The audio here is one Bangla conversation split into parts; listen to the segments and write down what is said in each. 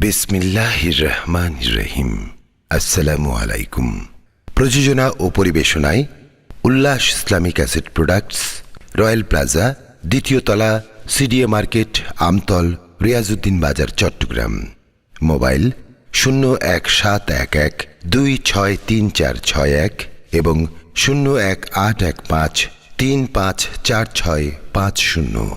বিসমিল্লাহির রহমানির রহিম। আসসালামু আলাইকুম। প্রযোজনা ও পরিবেশনায় উল্লাস Islamic asset products, royal plaza, দ্বিতীয় তলা, সিডিএ মার্কেট, আমতল, রিয়াজউদ্দিন বাজার, চট্টগ্রাম। মোবাইল 017112634661 এবং 018153546550।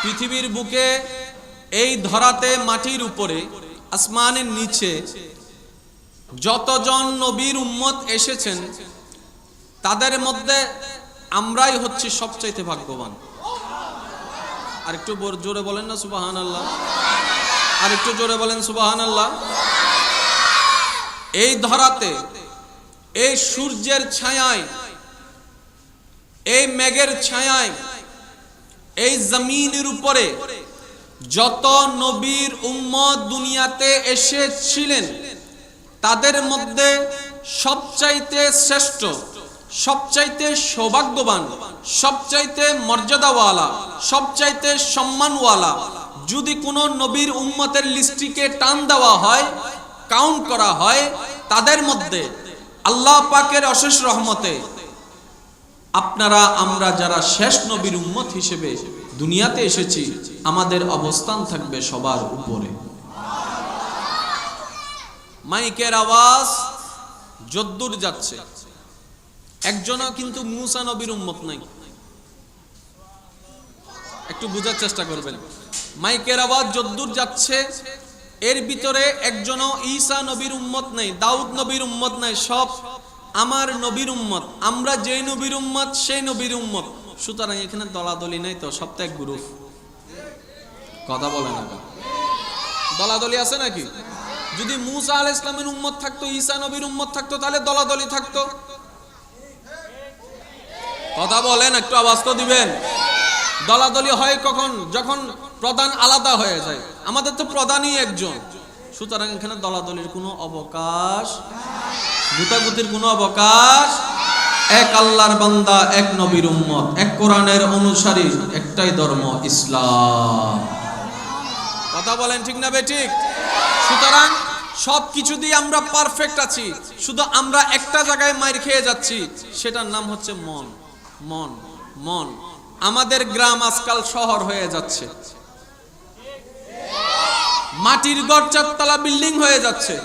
পৃথিবীর বুকে, এই ধরাতে, মাটির উপরে, আসমানের নিচে যতজন নবীর উম্মত এসেছেন তাদের মধ্যে আমরাই হচ্ছি সবচাইতে ভাগ্যবান। আর একটু জোরে বলেন না সুবহানাল্লাহ। আর একটু জোরে বলেন সুবহানাল্লাহ। এই ধরাতে, এই সূর্যের ছায়ায়, এই মেঘের ছায়ায়, এই জমিনের উপরে যত নবীর উম্মত দুনিয়াতে এসেছিলেন তাদের মধ্যে সবচাইতে শ্রেষ্ঠ, সবচাইতে সৌভাগ্যবান, সবচাইতে মর্যাদাওয়ালা, সবচাইতে সম্মানওয়ালা যদি কোনো নবীর উম্মতের লিস্টিকে টান দেওয়া হয়, কাউন্ট করা হয়, তাদের মধ্যে আল্লাহ পাকের অশেষ রহমতে আপনারা আমরা যারা শেষ নবীর উম্মত হিসেবে দুনিয়াতে এসেছি আমাদের অবস্থান থাকবে সবার উপরে। মাইকের আওয়াজ যদ্দূর যাচ্ছে, একজনও কিন্তু মুসা নবীর উম্মত নাই। একটু বোঝার চেষ্টা করবেন। মাইকের আওয়াজ যদ্দূর যাচ্ছে এর ভিতরে একজনও ঈসা নবীর উম্মত নাই, দাউদ নবীর উম্মত নাই। সব আমার নবীর উম্মত, আমরা যেই নবীর উম্মত সেই নবীর উম্মত। সুতরাং এখানে দলাদলি নাই তো, সব তো এক গ্রুপ। কথা বলে না, দলাদলি আছে নাকি? যদি মুসা আলাইহিস সালামের উম্মত থাকতো, ঈসা নবীর উম্মত থাকতো, তাহলে দলাদলি থাকতো। কথা বলেন, একটু আওয়াজ তো দিবেন। দলাদলি হয় কখন? যখন প্রধান আলাদা হয়ে যায়। আমাদের তো প্রধানই একজন, সুতরাং এখানে দলাদলির কোনো অবকাশ, গুতাগুতির কোনো অবকাশ। এক আল্লাহর বান্দা, এক নবীর উম্মত, এক কোরআনের অনুসারী, একটাই ধর্ম ইসলাম। কথা বলেন ঠিক না বেঠিক? সুতরাং সব কিছু দিয়ে আমরা পারফেক্ট আছি, শুধু আমরা একটা জায়গায় মাইর খেয়ে যাচ্ছি, সেটার নাম হচ্ছে মন। মন মন আমাদের গ্রাম আজকাল শহর হয়ে যাচ্ছে, মাটির ঘর চারতলা বিল্ডিং হয়ে যাচ্ছে।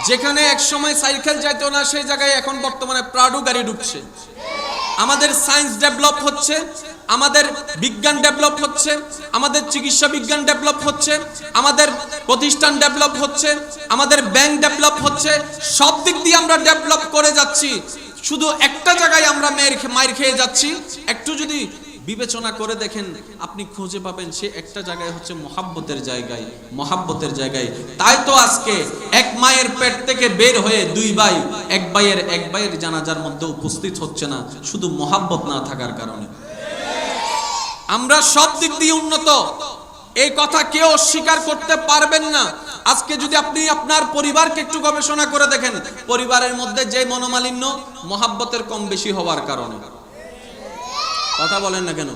যেখানে এক সময় সাইকেল যাইতো না সেই জায়গায় এখন বর্তমানে প্রাডো গাড়ি ঢুকছে। আমাদের সায়েন্স ডেভেলপ হচ্ছে, আমাদের বিজ্ঞান ডেভেলপ হচ্ছে, আমাদের চিকিৎসা বিজ্ঞান ডেভেলপ হচ্ছে, আমাদের প্রতিষ্ঠান ডেভেলপ হচ্ছে, আমাদের ব্যাংক ডেভেলপ হচ্ছে। সব দিক দিয়ে আমরা ডেভেলপ করে যাচ্ছি, শুধু একটা জায়গায় আমরা মাইর খেয়ে যাচ্ছি। একটু যদি বিবেচনা করে দেখেন আপনি খুঁজে পাবেন সে একটা জায়গায় হচ্ছে মহাব্বতের জায়গায়, মহাব্বতের জায়গায়। তাই তো আজকে এক মায়ের পেট থেকে বের হয়ে দুই ভাই এক ভাইয়ের জানাজার মধ্যে উপস্থিত হচ্ছে না, শুধু মহাব্বত না থাকার কারণে। আমরা সব দিক দিয়ে উন্নত, এই কথা কেউ অস্বীকার করতে পারবেন না। আজকে যদি আপনি আপনার পরিবারকে একটু গবেষণা করে দেখেন, পরিবারের মধ্যে যে মনোমালিন্য, মহাব্বতের কম বেশি হওয়ার কারণে। কথা বলেন না কেন?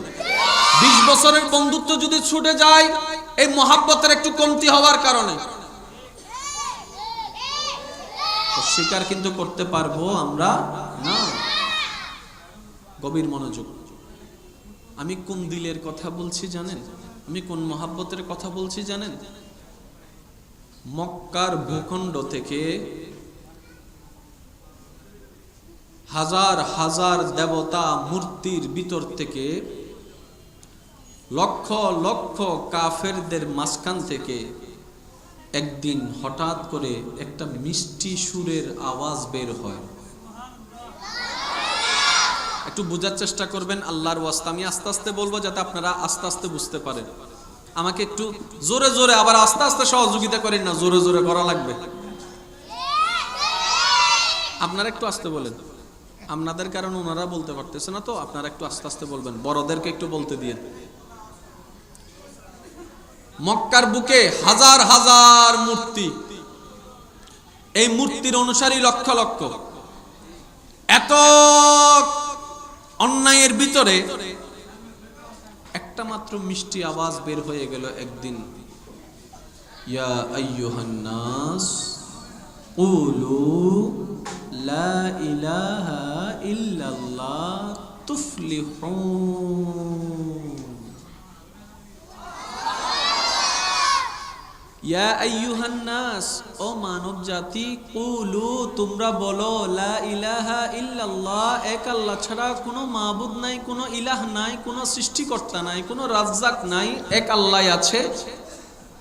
20 বছরের বন্ধুত্ব যদি ছুটে যায়, এই মহাব্বতের একটু কমতি হওয়ার কারণে। স্বীকার কিন্তু করতে পারবো আমরা না। গভীর মনোযোগ। আমি কোন দিলের কথা বলছি জানেন? আমি কোন মহাব্বতের কথা বলছি জানেন? মক্কার ভূখণ্ড থেকে হাজার হাজার দেবতা মূর্তির ভিতর থেকে লক্ষ লক্ষ কাফেরদের মাঝখান থেকে একদিন হঠাৎ করে একটা মিষ্টি সুরের আওয়াজ বের হয়। একটু বোঝার চেষ্টা করবেন আল্লাহর ওয়াস্তে। আমি আস্তে আস্তে বলবো যাতে আপনারা আস্তে আস্তে বুঝতে পারেন। আমাকে একটু জোরে জোরে আবার আস্তে আস্তে সহযোগিতা করেন না, জোরে জোরে করা লাগবে। আপনারা একটু আস্তে বলেন, আপনাদের কারণ ওনারা বলতে পারতেছে না, তো আপনারা একটু আস্তে আস্তে বলবেন, বড়দেরকে একটু বলতে দিয়ে। মক্কার বুকে হাজার হাজার মূর্তি, এই মূর্তির অনুসারী লক্ষ লক্ষ। এত অন্যায়ের ভিতরে একটা মাত্র মিষ্টি আওয়াজ বের হয়ে গেল একদিন, ইয়া আইয়ুহান নাস কুলু লা ইলাহা ইল্লাল্লাহ তুফলিহুন। ইয়া আইয়ুহান নাস, ও মানব জাতি, কুলু তোমরা বলো, লা ইলাহা ইল্লাল্লাহ, এক আল্লাহ ছাড়া কোনো মাবুদ নাই, কোনো ইলাহ নাই, কোনো সৃষ্টিকর্তা নাই, কোনো রাজ্জাক নাই, এক আল্লাহ আছে,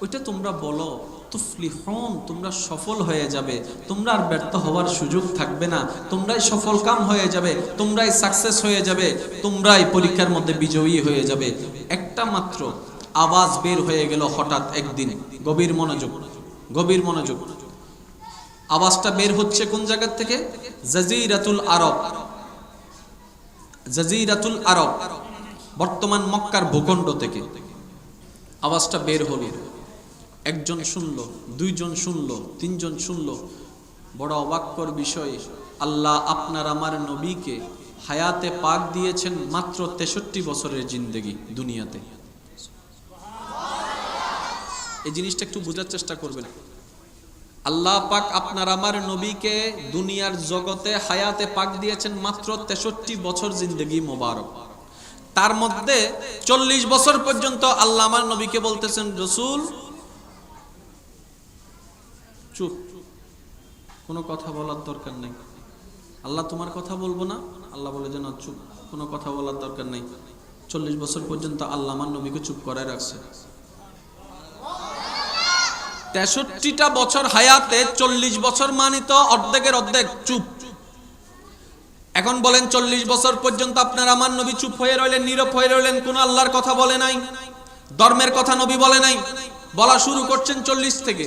ওইটা তোমরা বলো। তুফলিহুন, তোমরা সফল হয়ে যাবে, তোমরা আর ব্যর্থ হওয়ার সুযোগ থাকবে না, তোমরাই সফল কাম হয়ে যাবে, তোমরাই সাকসেস হয়ে যাবে, তোমরাই পরীক্ষার মধ্যে বিজয়ী হয়ে যাবে। একটা মাত্র আওয়াজ বের হয়ে গেল হঠাৎ একদিন। গভীর মনোযোগ, গভীর মনোযোগ। আওয়াজটা বের হচ্ছে কোন জায়গা থেকে? জাজিরাতুল আরব, জাজিরাতুল আরব, বর্তমান মক্কার ভূখণ্ড থেকে আওয়াজটা বের হলো। একজন শুনলো, দুইজন শুনলো, তিনজন শুনলো। বড় অবাক্যর বিষয়, আল্লাহ আপনার আমার নবীকে হায়াতে পাক দিয়েছেন মাত্র 63 বছরের জিন্দেগি দুনিয়াতে। এই জিনিসটা একটু বোঝার চেষ্টা করবেন। আল্লাহ পাক আপনার আমার নবীকে দুনিয়ার জগতে হায়াতে পাক দিয়েছেন মাত্র 63 বছর জিন্দেগি মোবারক। তার মধ্যে 40 বছর পর্যন্ত আল্লাহ আমার নবীকে বলতেছেন, রসুল চুপ, কোনো কথা বলার দরকার নেই। আল্লাহ তোমার কথা বলবো না? আল্লাহ বলে যে না, চুপ, কোনো কথা বলার দরকার নেই। 40 বছর পর্যন্ত আল্লাহ আমার নবীকে চুপ করায় রাখছে। 63টা বছর হায়াতে 40 বছর মানিত অর্ধেকের অর্ধেক চুপ। এখন বলেন 40 বছর পর্যন্ত আপনার আমার নবী চুপ হয়ে রইলেন, নীরব হয়ে রইলেন, কোন আল্লাহর কথা বলে নাই, ধর্মের কথা নবী বলে নাই। বলা শুরু করছেন 40 থেকে,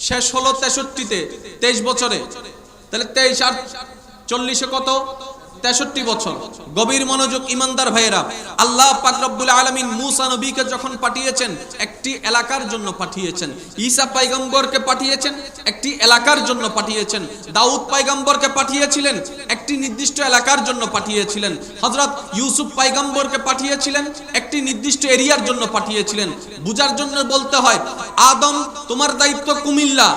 শেষ হলো 63তে, 23 বছরে। তাহলে 23 আর 40 কত? 63 বছর। গভীর মনোযোগ ইমানদার ভাইয়েরা, আল্লাহ পাক রব্বুল আলামিন মূসা নবীকে যখন পাঠিয়েছেন একটি এলাকার জন্য পাঠিয়েছেন, ঈসা পয়গম্বরকে পাঠিয়েছেন একটি এলাকার জন্য পাঠিয়েছেন, দাউদ পয়গম্বরকে পাঠিয়েছিলেন একটি নির্দিষ্ট এলাকার জন্য পাঠিয়েছিলেন, হযরত ইউসুফ পয়গম্বরকে পাঠিয়েছিলেন একটি নির্দিষ্ট এরিয়ার জন্য পাঠিয়েছিলেন। বুঝার জন্য বলতে হয়, আদম তোমার দায়িত্ব কুমিল্লা,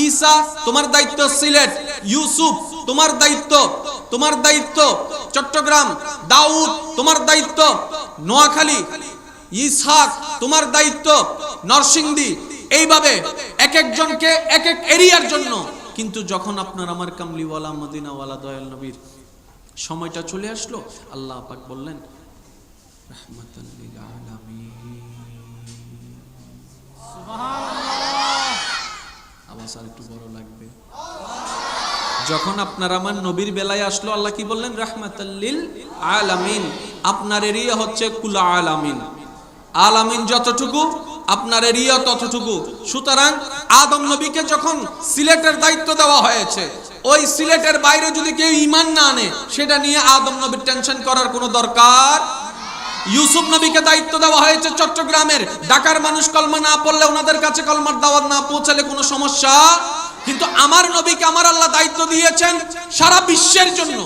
ঈসা তোমার দায়িত্ব সিলেট, ইউসুফ তোমার দায়িত্ব চট্টগ্রাম, দাউদ তোমার দায়িত্ব নোয়াখালী, ইসহাক তোমার দায়িত্ব নরসিংদী। এইভাবে এক একজনকে এক এক এরিয়ার জন্য। কিন্তু যখন আপনার আমার কামলিওয়ালা মদিনাওয়ালা দয়াল নবীর সময়টা চলে আসলো, আল্লাহ পাক বললেন রাহমাতাল লিল আলামিন। সুবহানাল্লাহ। আওয়াজ আর একটু বড় লাগবে। যখন আপনার আমার নবীর বেলায় আসলো, আল্লাহ কি বললেন? রাহমাতাল লিল আলামিন। আপনার এরিয়া হচ্ছে কুল আলামিন। আলামিন যতটুকু, আপনার এরিয়া ততটুকু। সুতরাং আদম নবীকে যখন সিলেটের দায়িত্ব দেওয়া হয়েছে, ওই সিলেটের বাইরে যদি কেউ ঈমান না আনে, সেটা নিয়ে আদম নবীর টেনশন করার কোনো দরকার। ইউসুফ নবীকে দায়িত্ব দেওয়া হয়েছে চট্টগ্রামের, ঢাকার মানুষ কলমা না পড়লে, ওনাদের কাছে কলমার দাওয়াত না পৌঁছালে কোনো সমস্যা। কিন্তু আমার নবীকে আমার আল্লাহ দায়িত্ব দিয়েছেন সারা বিশ্বের জন্য,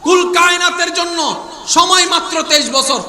কুল কায়নাতের জন্য। সময় মাত্র 23 বছর।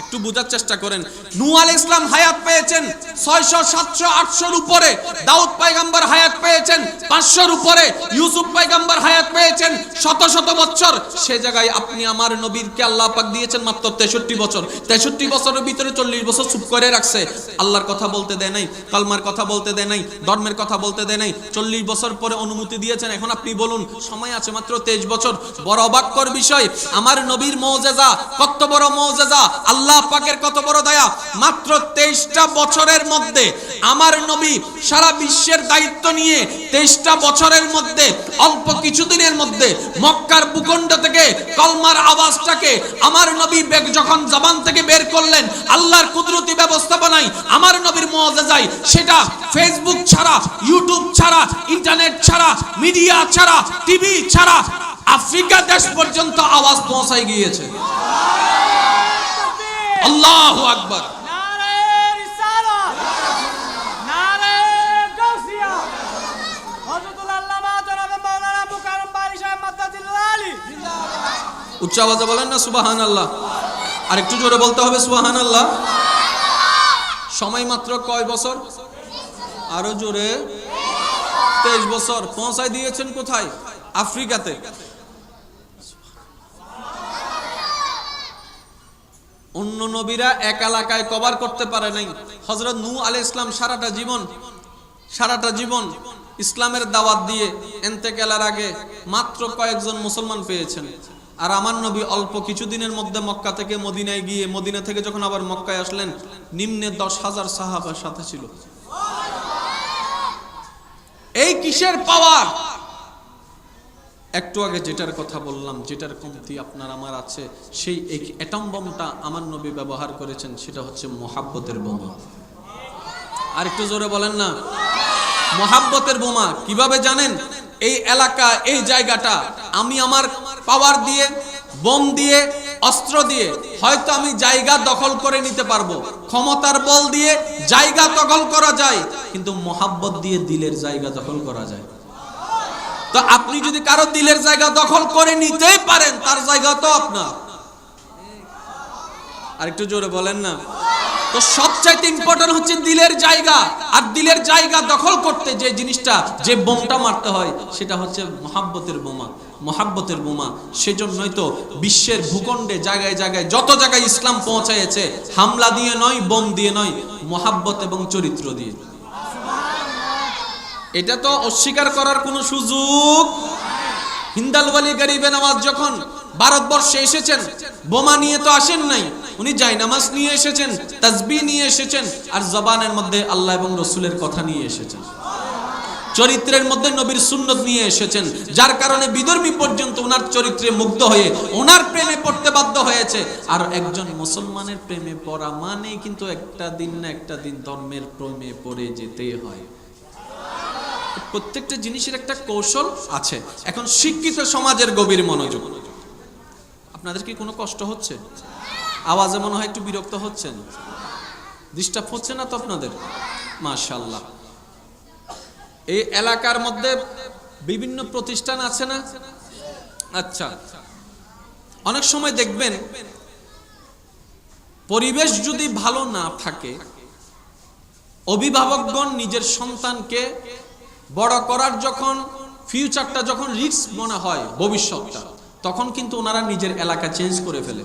একটু বোঝার চেষ্টা করেন। নূহ আলাইহিস সালাম হায়াত পেয়েছেন 600, 700, 800-র উপরে। দাউদ পয়গম্বর হায়াত পেয়েছেন 500-র উপরে, ইউসুফ পয়গম্বর হায়াত পেয়েছেন শত শত বছর, সে জায়গায় আপনি আমার নবীকে আল্লাহ পাক দিয়েছেন মাত্র 63 বছর। 63 বছরের ভিতরে 40 বছর চুপ করে রাখছে, আল্লাহর কথা বলতে দেয় নাই, কালমার কথা বলতে দেয় নাই, ধর্মের কথা বলতে দেয় নাই। 40 বছর পরে অনুমতি দিয়েছেন, এখন আপনি বলুন সময় আছে মাত্র 23 বছর। বড় অবাক্যর বিষয়, আমার নবীর মুজিজা কত বড় মুজিজা, আল্লাহ পাকের কত বড় দয়া। মাত্র 23টা বছরের মধ্যে আমার নবী সারা বিশ্বের দায়িত্ব নিয়ে 23টা বছরের মধ্যে অল্প কিছুদিনের মধ্যে মক্কার ভূখণ্ড থেকে কলমার আওয়াজটাকে আমার নবী যখন জবান থেকে বের করলেন, আল্লাহর কুদরতি ব্যবস্থাপনায় আমার নবীর মুজিজায়, সেটা ফেসবুক ছাড়া, ইউটিউব ছাড়া, ইন্টারনেট ছাড়া, মিডিয়া ছাড়া, টিভি ছাড়া আফ্রিকা দেশ পর্যন্ত আওয়াজ পৌঁছায় গিয়েছে। আল্লাহু আকবার। উচ্চ আওয়াজে বলেন না সুবহানাল্লাহ। আর একটু জোরে বলতে হবে সুবহানাল্লাহ। সময় মাত্র কয় বছর? আরো জোরে। 23 বছর। পৌঁছায় দিয়েছেন কোথায়? আফ্রিকাতে। অন্য নবীরা এক এলাকায় কভার করতে পারে নাই। হযরত নূহ আলাইহিস সালাম সারাটা জীবন ইসলামের দাওয়াত দিয়ে ইন্তেকালের আগে মাত্র কয়েকজন মুসলমান পেয়েছেন। আর আমার নবী অল্প কিছুদিনের মধ্যে মক্কা থেকে মদিনায় গিয়ে, মদিনা থেকে যখন আবার মক্কায় আসলেন, নিম্নে 10,000 সাহাবার সাথে ছিল। এই কিসের পাওয়ার? একটু আগে যেটার কথা বললাম, যেটার কমতি আপনার আমার আছে, সেই অ্যাটম বোমটা আমার নবী ব্যবহার করেছেন, সেটা হচ্ছে মুহাব্বতের বোমা। আর একটু জোরে বলেন না, মুহাব্বতের বোমা। কিভাবে জানেন? এই এলাকা, এই জায়গাটা আমি আমার পাওয়ার দিয়ে, বোম দিয়ে, অস্ত্র দিয়ে হয়তো আমি জায়গা দখল করে নিতে পারবো, ক্ষমতার বল দিয়ে জায়গা দখল করা যায়, কিন্তু মুহাব্বত দিয়ে দিলের জায়গা দখল করা যায়। তো আপনি যদি কারো দিলের জায়গা দখল করে নিতেই পারেন, তার জায়গা তো আপনার। আর একটু জোরে বলেন না। তো সবচাইতে ইম্পর্টেন্ট হচ্ছে দিলের জায়গা। আর দিলের জায়গা দখল করতে যে জিনিসটা, যে বোমটা মারতে হয়, সেটা হচ্ছে মুহাব্বতের বোমা। মুহাব্বতের বোমা। সেজন্যই তো বিশ্বের ভূখণ্ডে জায়গায় জায়গায় যত জায়গায় ইসলাম পৌঁছায়েছে, হামলা দিয়ে নয়, বোম দিয়ে নয়, মুহাব্বত এবং চরিত্র দিয়ে। এটা তো অস্বীকার করার কোনো সুযোগ। হিন্দাল ওয়ালি গরিবে নামাজ যখন ভারতবর্ষে এসেছেন, বোমা নিয়ে তো আসেন নাই, উনি জায়নামাজ নিয়ে এসেছেন, তাসবিহ নিয়ে এসেছেন, আর জবানের মধ্যে আল্লাহ এবং রাসূলের কথা নিয়ে এসেছেন, চরিত্রের মধ্যে নবীর সুন্নত নিয়ে এসেছেন, যার কারণে বিধর্মী পর্যন্ত ওনার চরিত্রে মুগ্ধ হয়ে ওনার প্রেমে পড়তে বাধ্য হয়েছে। আর একজন মুসলমানের প্রেমে পড়া মানে কিন্তু একটা দিন না একটা দিন ধর্মের প্রেমে পড়ে যেতে হয়। প্রত্যেকটা জিনিসের একটা কৌশল আছে। এখন শিক্ষিত সমাজের গভীর মনোযোগ। আপনাদের কি কোনো কষ্ট হচ্ছে? আওয়াজে মনে হয় একটু বিরক্ত হচ্ছেন, ডিস্টার্ব হচ্ছে না তো আপনাদের? মাশাআল্লাহ। এই এলাকার মধ্যে বিভিন্ন প্রতিষ্ঠান আছে না? আচ্ছা, অনেক সময় দেখবেন পরিবেশ যদি ভালো না থাকে, অভিভাবকগণ নিজের সন্তানকে বড় করার যখন ফিউচারটা যখন রিস্ক মনে হয়, ভবিষ্যৎটা, তখন কিন্তু ওনারা নিজের এলাকা চেঞ্জ করে ফেলে।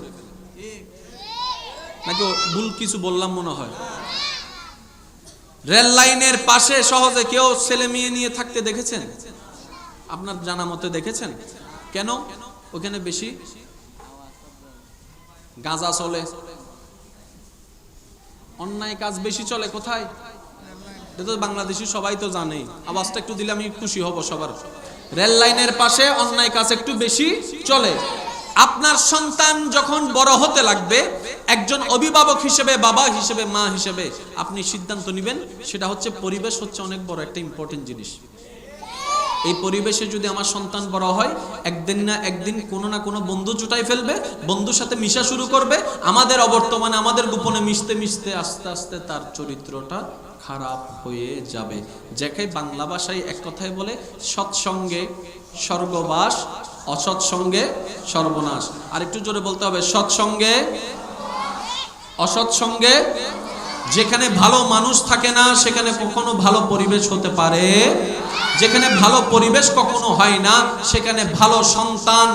নাকি ভুল কিছু বললাম মনে হয়? রেল লাইনের পাশে সহজে কেউ ছেলে মেয়ে নিয়ে থাকতে দেখেছেন? আপনার জানা মতে দেখেছেন? কেন? ওখানে বেশি গাঁজা চলে, অন্যায় কাজ বেশি চলে। কোথায়? এটা তো বাংলাদেশি সবাই তো জানে। আওয়াজটা একটু দিলে আমি খুশি হব সবার। রেল লাইনের পাশে অন্যায় কাজ একটু বেশি চলে। আপনার সন্তান যখন বড় হতে লাগবে, একজন অভিভাবক হিসেবে, বাবা হিসেবে, মা হিসেবে আপনি সিদ্ধান্ত নেবেন, সেটা হচ্ছে পরিবেশ হচ্ছে অনেক বড় একটা ইম্পর্টেন্ট জিনিস। এই পরিবেশে যদি আমার সন্তান বড় হয়, একদিন না একদিন কোনো না কোনো বন্ধু জুটাই ফেলবে, বন্ধুর সাথে মিশা শুরু করবে, আমাদের অবর্তমানে আমাদের গোপনে মিশতে মিশতে আস্তে আস্তে তার চরিত্রটা খারাপ হয়ে যাবে। যাকে বাংলা ভাষায় এক কথায় বলে, সৎসঙ্গে স্বর্গবাস, অসৎসঙ্গে সর্বনাশ। আর একটু জোরে বলতে হবে, সৎসঙ্গে অসৎসঙ্গে। যেখানে ভালো মানুষ থাকে না, সেখানে কখনো ভালো পরিবেশ হতে পারে যেখানে ভালো পরিবেশ কখনো হয় না, সেখানে ভালো সন্তান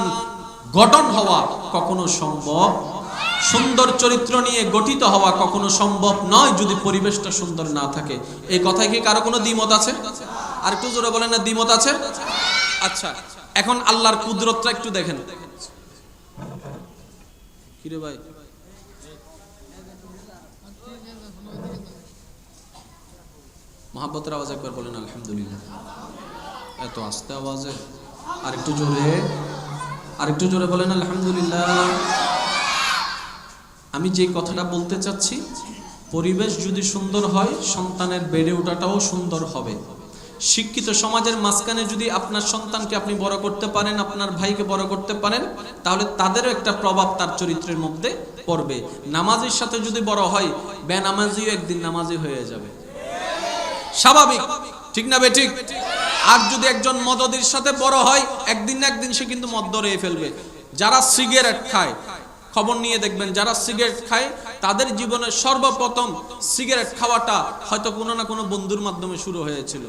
গঠন হওয়া কখনো সম্ভব, সুন্দর চরিত্র নিয়ে গঠিত হওয়া কখনো সম্ভব নয় যদি পরিবেশটা সুন্দর না থাকে। এই কথায় কি কারো কোনো দ্বিমত আছে? আর একটু জোরে বলেন না, দ্বিমত আছে? আচ্ছা, এখন আল্লাহর কুদরতটা একটু দেখেন। কিরে ভাই, মহাব্বতের আওয়াজ একবার বলেন আলহামদুলিল্লাহ। এত আস্তে আওয়াজে, আর একটু জোরে বলেন আলহামদুলিল্লাহ। আমি যে কথাটা বলতে চাচ্ছি, পরিবেশ যদি সুন্দর হয় সন্তানের বেড়ে ওঠাটাও সুন্দর হবে। শিক্ষিত সমাজের মাঝখানে যদি আপনার সন্তানকে আপনি বড় করতে পারেন, আপনার ভাইকে বড় করতে পারেন, তাহলে তাদেরও একটা প্রভাব তার চরিত্রের মধ্যে পড়বে। নামাজের সাথে যদি বড় হয়, বেনামাজিও একদিন নামাজি হয়ে যাবে, স্বাভাবিক, ঠিক না বেঠিক? আর যদি একজন মদদের সাথে বড় হয়, একদিন না একদিন সে কিন্তু মদ ধরে ফেলবে। যারা সিগারেট খায়, খবর নিয়ে দেখবেন, যারা সিগারেট খায় তাদের জীবনে সর্বপ্রথম সিগারেট খাওয়াটা হয়তো কোনো না কোনো বন্ধুর মাধ্যমে শুরু হয়েছিল।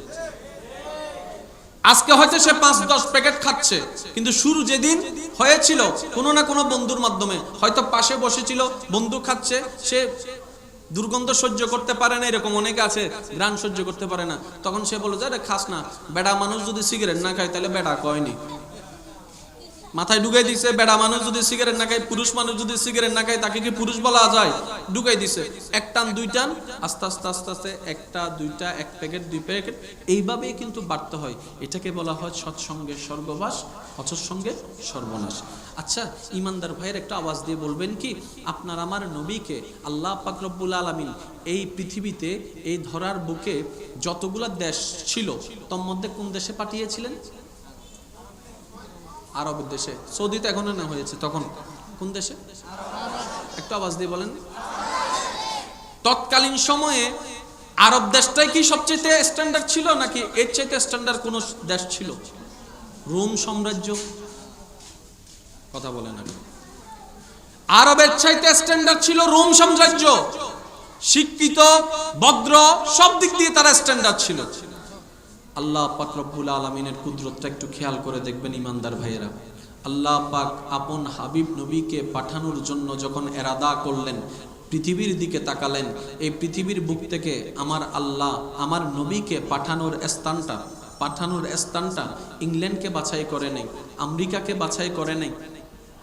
আজকে হয়তো সে 5-10 প্যাকেট খাচ্ছে, কিন্তু শুরু যেদিন হয়েছিল কোনো না কোনো বন্ধুর মাধ্যমে। হয়তো পাশে বসেছিল, বন্ধু খাচ্ছে, সে দুর্গন্ধ সহ্য করতে পারে না, এরকম অনেকে আছে ঘ্রাণ সহ্য করতে পারে না, তখন সে বলে যে আরে খাস না, বেড়া মানুষ যদি সিগারেট না খায় তাহলে বেড়া কয়নি, মাথায় ঢুকাই দিছে। বেড়া মানুষ যদি সিগারেট না খায়, পুরুষ মানুষ যদি সিগারেট না খায়, তাকে কি পুরুষ বলা যায়? ঢুকাই দিছে। এক টান দুই টান, আস্তে আস্তে আস্তে আস্তে একটা দুইটা, 1 প্যাকেট 2 প্যাকেট, এইভাবেই কিন্তু বাড়তে হয়। এটাকে বলা হয় সৎসঙ্গের স্বর্গবাস, অসৎসঙ্গের সর্বনাশ। আচ্ছা, ইমানদার ভাইয়ের একটা আওয়াজ দিয়ে বলবেন কি, আপনার আমার নবীকে আল্লাহ পাক রব্বুল আলামিন এই পৃথিবীতে, এই ধরার বুকে যতগুলা দেশ ছিল তার মধ্যে কোন দেশে পাঠিয়েছিলেন? আরবের দেশে। সৌদিতে এখন না হয়েছে, তখন কোন দেশে? একটু আওয়াজ দিয়ে বলেন। তৎকালীন সময়ে আরব দেশটাই কি সবচেয়ে স্ট্যান্ডার্ড ছিল, নাকি এর চাইতে স্ট্যান্ডার্ড কোন দেশ ছিল? রোম সাম্রাজ্য। কথা বলেন না। আরবের চাইতে স্ট্যান্ডার্ড ছিল রোম সাম্রাজ্য। শিক্ষিত, ভদ্র, সব দিক দিয়ে তারা স্ট্যান্ডার্ড ছিল। আল্লাহ পাক রব্বুল আলামিনের কুদরতটা একটু খেয়াল করে দেখবেন ইমানদার ভাইয়েরা। আল্লাহ পাক আপন হাবিব নবীকে পাঠানোর জন্য যখন এরাদা করলেন, পৃথিবীর দিকে তাকালেন, এই পৃথিবীর বুক থেকে আমার আল্লাহ আমার নবীকে পাঠানোর স্থানটা ইংল্যান্ডকে বাছাই করে নাই, আমেরিকাকে বাছাই করে নাই,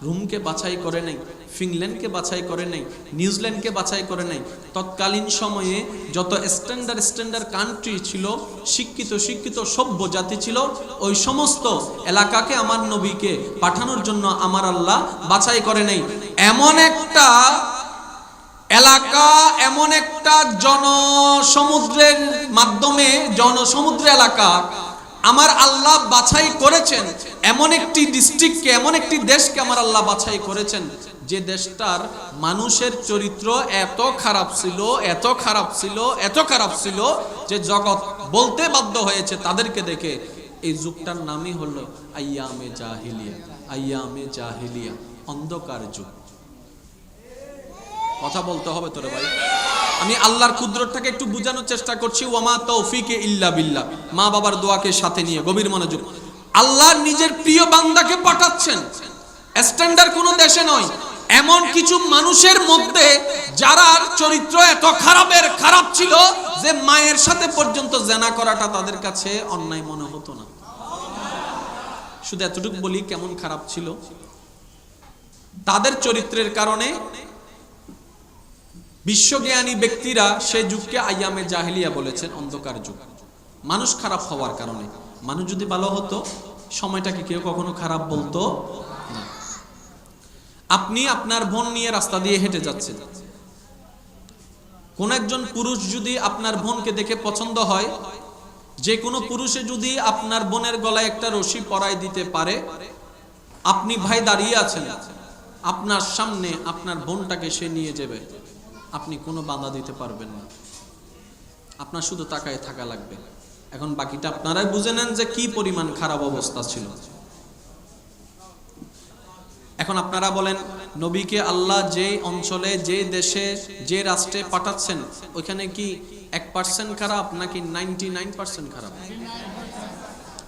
রোমকে বাছাই করে নাই, ফিনল্যান্ডকে বাছাই করে নাই, নিউজিল্যান্ডকে বাছাই করে নাই। তৎকালীন সময়ে যত স্ট্যান্ডার্ড কান্ট্রি ছিল, শিক্ষিত সভ্য জাতি ছিল, ওই সমস্ত এলাকাকে আমার নবীকে পাঠানোর জন্য আমার আল্লাহ বাছাই করে নাই। এমন একটা এলাকা, এমন একটা জনসমুদ্রের মাধ্যমে, জনসমুদ্র এলাকা আমার আল্লাহ বাছাই করেছেন। এমন একটি ডিস্ট্রিক্টকে, এমন একটি দেশকে আমার আল্লাহ বাছাই করেছেন, যে দেশটার মানুষের চরিত্র এত খারাপ ছিল যে জগৎ বলতে বাধ্য হয়েছে তাদেরকে দেখে, এই যুগটার নামই হলো আইয়ামে জাহিলিয়া, অন্ধকার যুগ। কথা বলতে হবে তোরে ভাই। আমি আল্লাহর কুদরতটাকে একটু বোঝানোর চেষ্টা করছি। ওয়ামা তৌফিকে ইল্লা বিল্লাহ। মা বাবার দোয়াকে সাথে নিয়ে গভীর মনোযোগ। আল্লাহ নিজের প্রিয় বান্দাকে পাঠাচ্ছেন স্ট্যান্ডার্ড কোনো দেশে নয়, এমন কিছু মানুষের মধ্যে যারা চরিত্র এত খারাপ ছিল যে মায়ের সাথে পর্যন্ত জেনা করাটা তাদের কাছে অন্যায় মনে হতো না। শুধু এতটুকু বলি কেমন খারাপ ছিল তাদের চরিত্রের কারণে। বিশ্বজ্ঞানী ব্যক্তিরা সেই যুগকে আইয়ামে জাহিলিয়া বলেছেন, অন্ধকার যুগ। মানুষ খারাপ হওয়ার কারণে। মানুষ যদি ভালো হতো সময়টাকে কেউ কখনো খারাপ বলতো না। আপনি আপনার বোন নিয়ে রাস্তা দিয়ে হেঁটে যাচ্ছেন, কোন একজন পুরুষ যদি আপনার বোনকে দেখে পছন্দ হয়, যে কোনো পুরুষে যদি আপনার বোনের গলায় একটা রশি পরাই দিতে পারে, আপনি ভাই দাঁড়িয়ে আছেন, আপনার সামনে আপনার বোনটাকে সে নিয়ে যাবে, আপনি কোনো বাধা দিতে পারবেন না, আপনার শুধু তাকায় থাকা লাগবে। এখন বাকিটা আপনারাই বুঝে নেন যে কি পরিমাণ খারাপ অবস্থা ছিল। এখন আপনারা বলেন, নবীকে আল্লাহ যে অঞ্চলে, যে দেশে, যে রাষ্ট্রে পাঠাচ্ছেন, ওইখানে কি 1% খারাপ নাকি 99% খারাপ?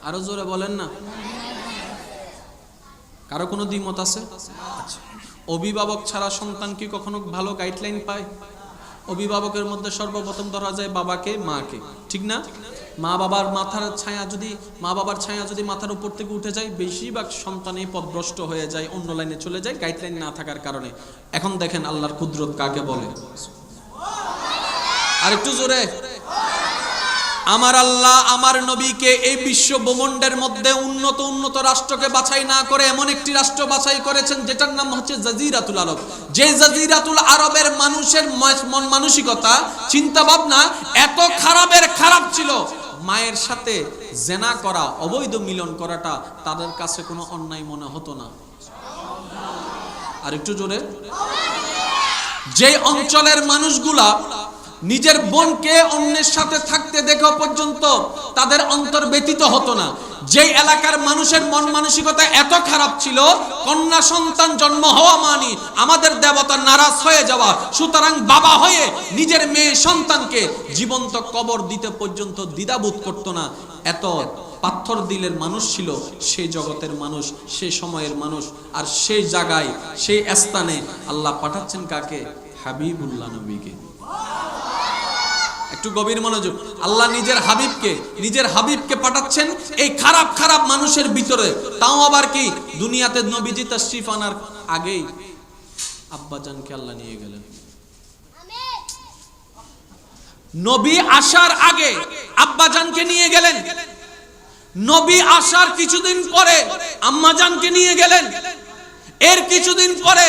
আরো জোরে বলেন না। কারো কোনো দ্বিমত আছে? আচ্ছা, অভিভাবক ছাড়া সন্তান কি কখনো ভালো গাইডলাইন পায়? অভিভাবকের মধ্যে সর্বপ্রথম ধরা যায় বাবাকে, মাকে, ঠিক না? মা বাবার ছায়া যদি মাথার উপর থেকে উঠে যায়, বেশিরভাগ সন্তানই পথভ্রষ্ট হয়ে যায়, অন্য লাইনে চলে যায় গাইডলাইন না থাকার কারণে। এখন দেখেন আল্লাহর কুদরত কাকে বলে। আর একটু জোরে। আমার আল্লাহ আমার নবীকে এই বিশ্ব ব্রহ্মাণ্ডের মধ্যে উন্নত রাষ্ট্রকে বাছাই না করে এমন একটি রাষ্ট্র বাছাই করেছেন যেটার নাম হচ্ছে জাজিরাতুল আরব। যে জাজিরাতুল আরবের মানুষের মন মানসিকতা, চিন্তা ভাবনা এত খারাপ ছিল, মায়ের সাথে জেনা করা, অবৈধ মিলন করাটা তাদের কাছে কোনো অন্যায় মনে হতো না। আর একটু জোরে। যে অঞ্চলের মানুষগুলা নিজের বোনকে অন্যের সাথে থাকতে দেখা পর্যন্ত তাদের অন্তর ব্যতীত হতো না, যেই এলাকার মানুষের মন মানসিকতা এত খারাপ ছিল, কন্যা সন্তান জন্ম হওয়া মানে আমাদের দেবতা নারাজ হয়ে যাওয়া, সুতরাং বাবা হয়ে নিজের মেয়ে সন্তানকে জীবন্ত কবর দিতে পর্যন্ত দ্বিধাবোধ করতো না। এত পাথর দিলের মানুষ ছিল সেই জগতের মানুষ, সেই সময়ের মানুষ। আর সেই জায়গায়, সেই স্থানে আল্লাহ পাঠাচ্ছেন কাকে? হাবিবুল্লাহ নবীকে। একটু গভীর মনোযোগ। আল্লাহ নিজের হাবিবকে পাঠাচ্ছেন এই খারাপ মানুষের ভিতরে। তাও আবার কি, দুনিয়াতে নবীজি তাশরীফ আনার আগেই আব্বাজানকে আল্লাহ নিয়ে গেলেন। নবী আসার আগে আব্বাজানকে নিয়ে গেলেন, নবী আসার কিছুদিন পরে আম্মাজানকে নিয়ে গেলেন, এর কিছুদিন পরে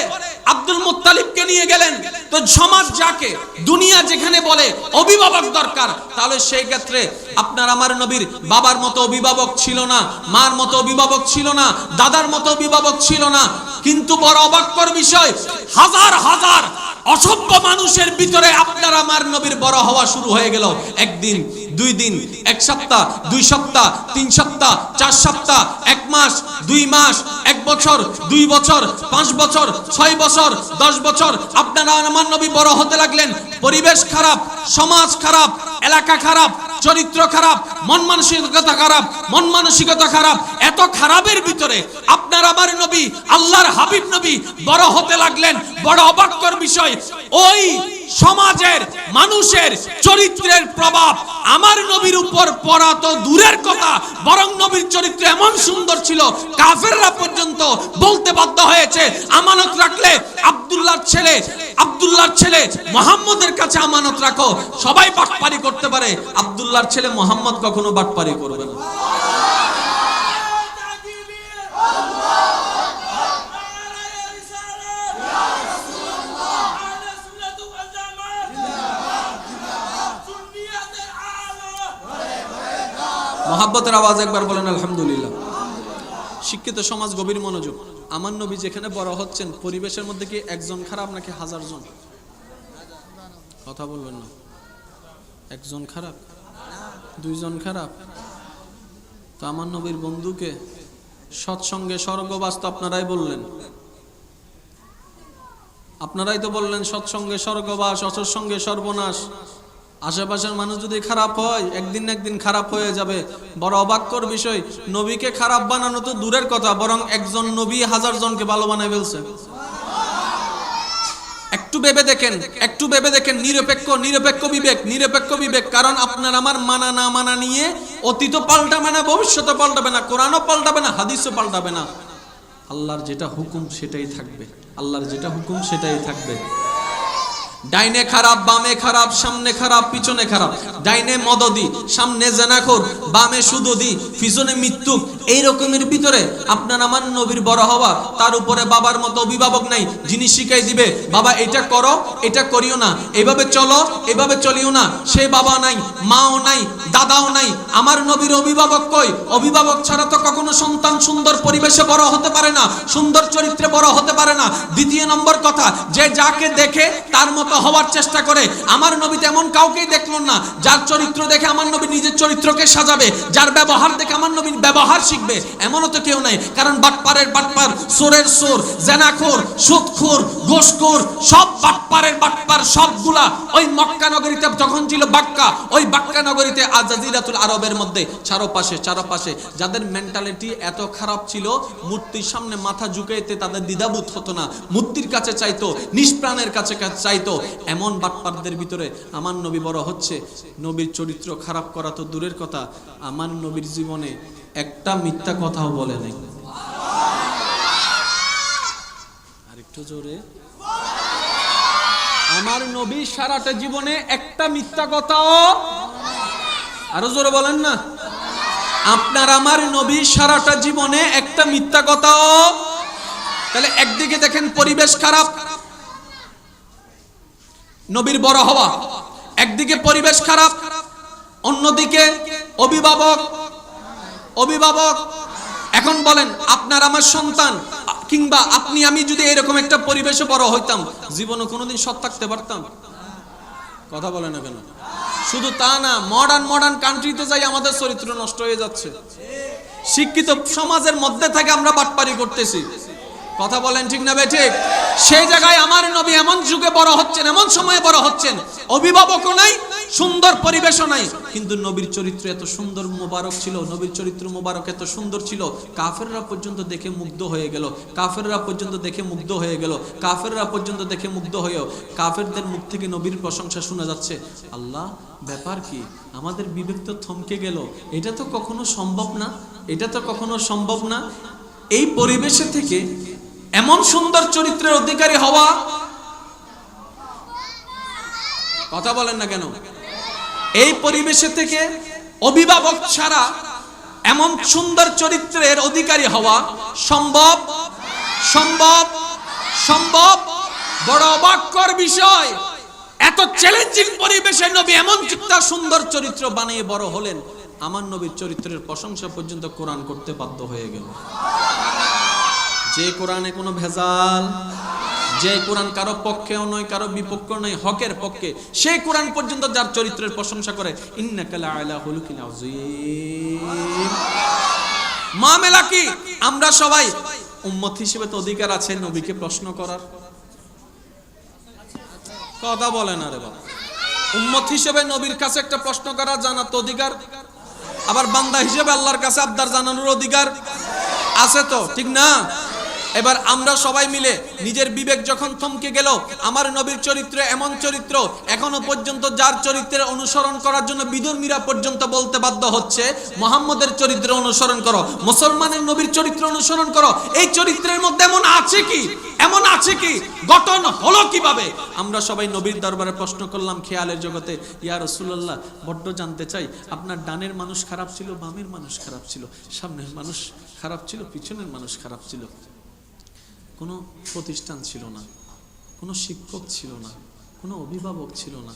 আব্দুল মুত্তালিবকে নিয়ে গেলেন। তো সমাজ যাকে, দুনিয়া যেখানে বলে অভিভাবক দরকার, তাহলে সেই ক্ষেত্রে আপনার আমার নবীর বাবার মতো অভিভাবক ছিল না, মার মতো অভিভাবক ছিল না, দাদার মতো অভিভাবক ছিল না। কিন্তু বড় অবাক্যর বিষয়, হাজার অসভ্য মানুষের ভিতরে আপনার আমার নবীর বড় হওয়া শুরু হয়ে গেল। একদিন, 2 দিন, 1 সপ্তাহ, 2 সপ্তাহ, 3 সপ্তাহ, 4 সপ্তাহ, 1 মাস, 2 মাস, 1 বছর, 2 বছর, 5 বছর, 6 বছর, 10 বছর আপনারা আমার নবী বড় হতে লাগলেন। পরিবেশ খারাপ, সমাজ খারাপ, এলাকা খারাপ, চরিত্র খারাপ, মন মানসিকতা খারাপ। এত খারাপের ভিতরে আপনার আমার নবী, আল্লাহর হাবিব নবী বড় হতে লাগলেন। বড় অবাক্যর বিষয়, ওই সমাজের মানুষের চরিত্রের প্রভাব আমার নবীর উপর পড়া তো দূরের কথা, বরং নবীর চরিত্র এমন সুন্দর ছিল কাফেররা পর্যন্ত বলতে বাধ্য হয়েছে, আমানত রাখলে আব্দুল্লাহর ছেলে মুহাম্মদের কাছে আমানত রাখো। সবাই বাটপারি করতে পারে, আব্দুল্লাহর ছেলে মুহাম্মদ কখনো বাটপারি করবে না। মহাব্বতের আওয়াজ একবার বলেন আলহামদুলিল্লাহ। শিক্ষিত সমাজ গভীর মনোযোগ। আমার নবী যেখানে বড় হচ্ছেন, পরিবেশের মধ্যে কি একজন খারাপ নাকি 1000 জন? কথা বলবেন না। একজন খারাপ, 2 জন খারাপ? তো আমার নবীর বন্ধুকে সৎসঙ্গে স্বর্গবাস তো আপনারাই বললেন, আপনারাই তো বললেন সৎসঙ্গে স্বর্গবাস, অসৎসঙ্গে সর্বনাশ। আশেপাশের মানুষ যদি খারাপ হয়, একদিন না একদিন খারাপ হয়ে যাবে। বড় অবাক্যর বিষয়, নবীকে খারাপ বানানো তো দূরের কথা, বরং একজন নবী 1000 জনকে ভালো বানায় ফেলছে। একটু ভেবে দেখেন, নিরপেক্ষ বিবেক। কারণ আপনার আমার মানা না মানা নিয়ে অতীত পাল্টাবে না, ভবিষ্যৎ পাল্টাবে না, কোরআনও পাল্টাবে না, হাদিসও পাল্টাবে না। আল্লাহর যেটা হুকুম সেটাই থাকবে। ডাইনে খারাপ, বামে খারাপ, সামনে খারাপ, পিছনে খারাপ। ডাইনে মদদি, সামনে জেনাখোর, বামে সুদদি, পিছনে মৃত্যু। এই রকমের ভিতরে আপনার আমার নবীর বড় হওয়া, তার উপরে বাবার মতো অভিভাবক নাই, যিনি শিখাই দিবে বাবা এটা করো, এটা করিও না, এভাবে চলো, এভাবে চলিও না। সে বাবা নাই, মাও নাই, দাদাও নাই। আমার নবীর অভিভাবক কই? অভিভাবক ছাড়া তো কখনো সন্তান সুন্দর পরিবেশে বড় হতে পারে না, সুন্দর চরিত্রে বড় হতে পারে না। দ্বিতীয় নম্বর কথা, যে যাকে দেখে তার মতো হওয়ার চেষ্টা করে। আমার নবী তেমন কাউকেই দেখলেন না যার চরিত্র দেখে আমার নবী নিজের চরিত্রকে সাজাবে, যার ব্যবহার দেখে আমার নবীর ব্যবহার শিখবে, এমনও তো কেউ নাই। কারণ বাটপারের বাটপার, চোরের চোর, জেনাখোর, সুদখোর, ঘুষখোর, সব বাটপারের বাটপার, সবগুলা ওই মক্কা নগরীতে যখন ছিল বাক্কা, ওই বাক্কা নগরীতে আজাজিরাতুল আরবের মধ্যে চারপাশে যাদের মেন্টালিটি এত খারাপ ছিল, মূর্তির সামনে মাথা ঝুঁকাইতে তাদের দ্বিধাবোধ হতো না, মূর্তির কাছে চাইতো, নিষ্প্রাণের কাছে চাইতো, এমন বাটপারদের ভিতরে আমার নবী বড় হচ্ছে। নবীর চরিত্র খারাপ করা তো দূরের কথা, আমার নবীর জীবনে একটা মিথ্যা কথাও বলে নাই। আরেকটু জোরে, আমার নবী সারাটা জীবনে একটা মিথ্যা কথাও, আরো জোরে বলেন না, আপনার আমার নবী সারাটা জীবনে একটা মিথ্যা কথাও। তাহলে একদিকে দেখেন পরিবেশ খারাপ, নবীর বড় হওয়া, একদিকে পরিবেশ খারাপ, অন্যদিকে অভিভাবক। এখন বলেন আপনার আমার সন্তান কিংবা আপনি আমি যদি এরকম একটা পরিবেশে বড় হইতাম, জীবনে কোনোদিন সৎ থাকতে পারতাম? কথা বলে না কেন? শুধু তা না, মডার্ন কান্ট্রিতে যাই আমাদের চরিত্র নষ্ট হয়ে যাচ্ছে। শিক্ষিত সমাজের মধ্যে থেকে আমরা বাটপারি করতেছি। কথা বলেন ঠিক না বেঠিক? সেই জায়গায় আমার নবী এমন যুগে বড় হচ্ছেন, এমন সময়ে বড় হচ্ছেন, অভিভাবকও নাই, সুন্দর পরিবেশও নাই, কিন্তু নবীর চরিত্র এত সুন্দর মোবারক ছিল, নবীর চরিত্র মোবারক এত সুন্দর ছিল, কাফেররা পর্যন্ত দেখে মুগ্ধ হয়ে গেল, কাফেররা পর্যন্ত দেখে মুগ্ধ হয়েও কাফেরদের মুখ থেকে নবীর প্রশংসা শোনা যাচ্ছে। আল্লাহ, ব্যাপার কি? আমাদের বিবেক তো থমকে গেল, এটা তো কখনো সম্ভব না। এই পরিবেশে থেকে এমন সুন্দর চরিত্রের অধিকারী হওয়া, কথা বলেন না কেন? এই পরিবেশে থেকে অভিভাবক ছাড়া এমন সুন্দর চরিত্রের অধিকারী হওয়া সম্ভব? বড় অবাককর বিষয়। এত চ্যালেঞ্জিং পরিবেশে নবী এমন একটা সুন্দর চরিত্র বানিয়ে বড় হলেন, আমার নবীর চরিত্রের প্রশংসা পর্যন্ত কোরআন করতে বাধ্য হয়ে গেল। যে কোরআনে কোনো ভেজাল, যে কোরআন কারো পক্ষেও নয়, কারো বিপক্ষেও নয়, হকের পক্ষে, সেই কোরআন পর্যন্ত যার চরিত্রের প্রশংসা করে, ইন্নাকা লাআলা খুলুকিন আযীম। মামলা কি? আমরা সবাই উম্মত হিসেবে তো অধিকার আছে নবীকে প্রশ্ন করার। কথা বলেন আরে বাবা, উম্মত হিসেবে নবীর কাছে একটা প্রশ্ন করার জানার তো অধিকার, আবার বান্দা হিসেবে আল্লাহর কাছে আবদার জানানোর অধিকার আছে তো, ঠিক না? এবার আমরা সবাই মিলে নিজের বিবেক যখন থমকে গেল, আমার নবীর চরিত্র এমন চরিত্র, এখনো পর্যন্ত যার চরিত্রের অনুসরণ করার জন্য বিধর্মীরা পর্যন্ত বলতে বাধ্য হচ্ছে মুহাম্মদের চরিত্র অনুসরণ করো, মুসলমানের নবীর চরিত্র অনুসরণ করো। এই চরিত্রের মধ্যে এমন আছে কি? গঠন হলো কিভাবে? আমরা সবাই নবীর দরবারে প্রশ্ন করলাম খেয়ালের জগতে, ইয়া রাসূলুল্লাহ, বড্ড জানতে চাই, আপনার ডানের মানুষ খারাপ ছিল, বামের মানুষ খারাপ ছিল, সামনের মানুষ খারাপ ছিল, পিছনের মানুষ খারাপ ছিল, কোনো প্রতিষ্ঠান ছিল না, কোনো শিক্ষক ছিল না, কোনো অভিভাবক ছিল না,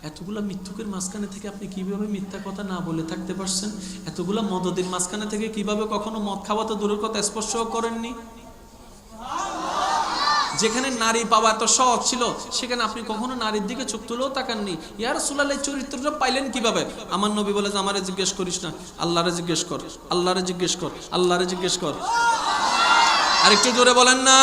এতগুলা মিথ্যুকের মাঝখানে থেকে আপনি কিভাবে মিথ্যা কথা না বলে থাকতে পারছেন? এতগুলা মদদের মাঝখানে থেকে কিভাবে কখনো মদ খাওয়া তো দূরের কথা স্পর্শও করেননি? যেখানে নারী পাওয়া এত সহজ ছিল, সেখানে আপনি কখনো নারীর দিকে চোখ তুলেও তাকাননি। ইয়া রাসূলুল্লাহ, চরিত্রটা পাইলেন কিভাবে? আমার নবী বলে যে, আমারে জিজ্ঞেস করিস না, আল্লাহরে জিজ্ঞেস কর। আরেকটু জোরে বলেন না।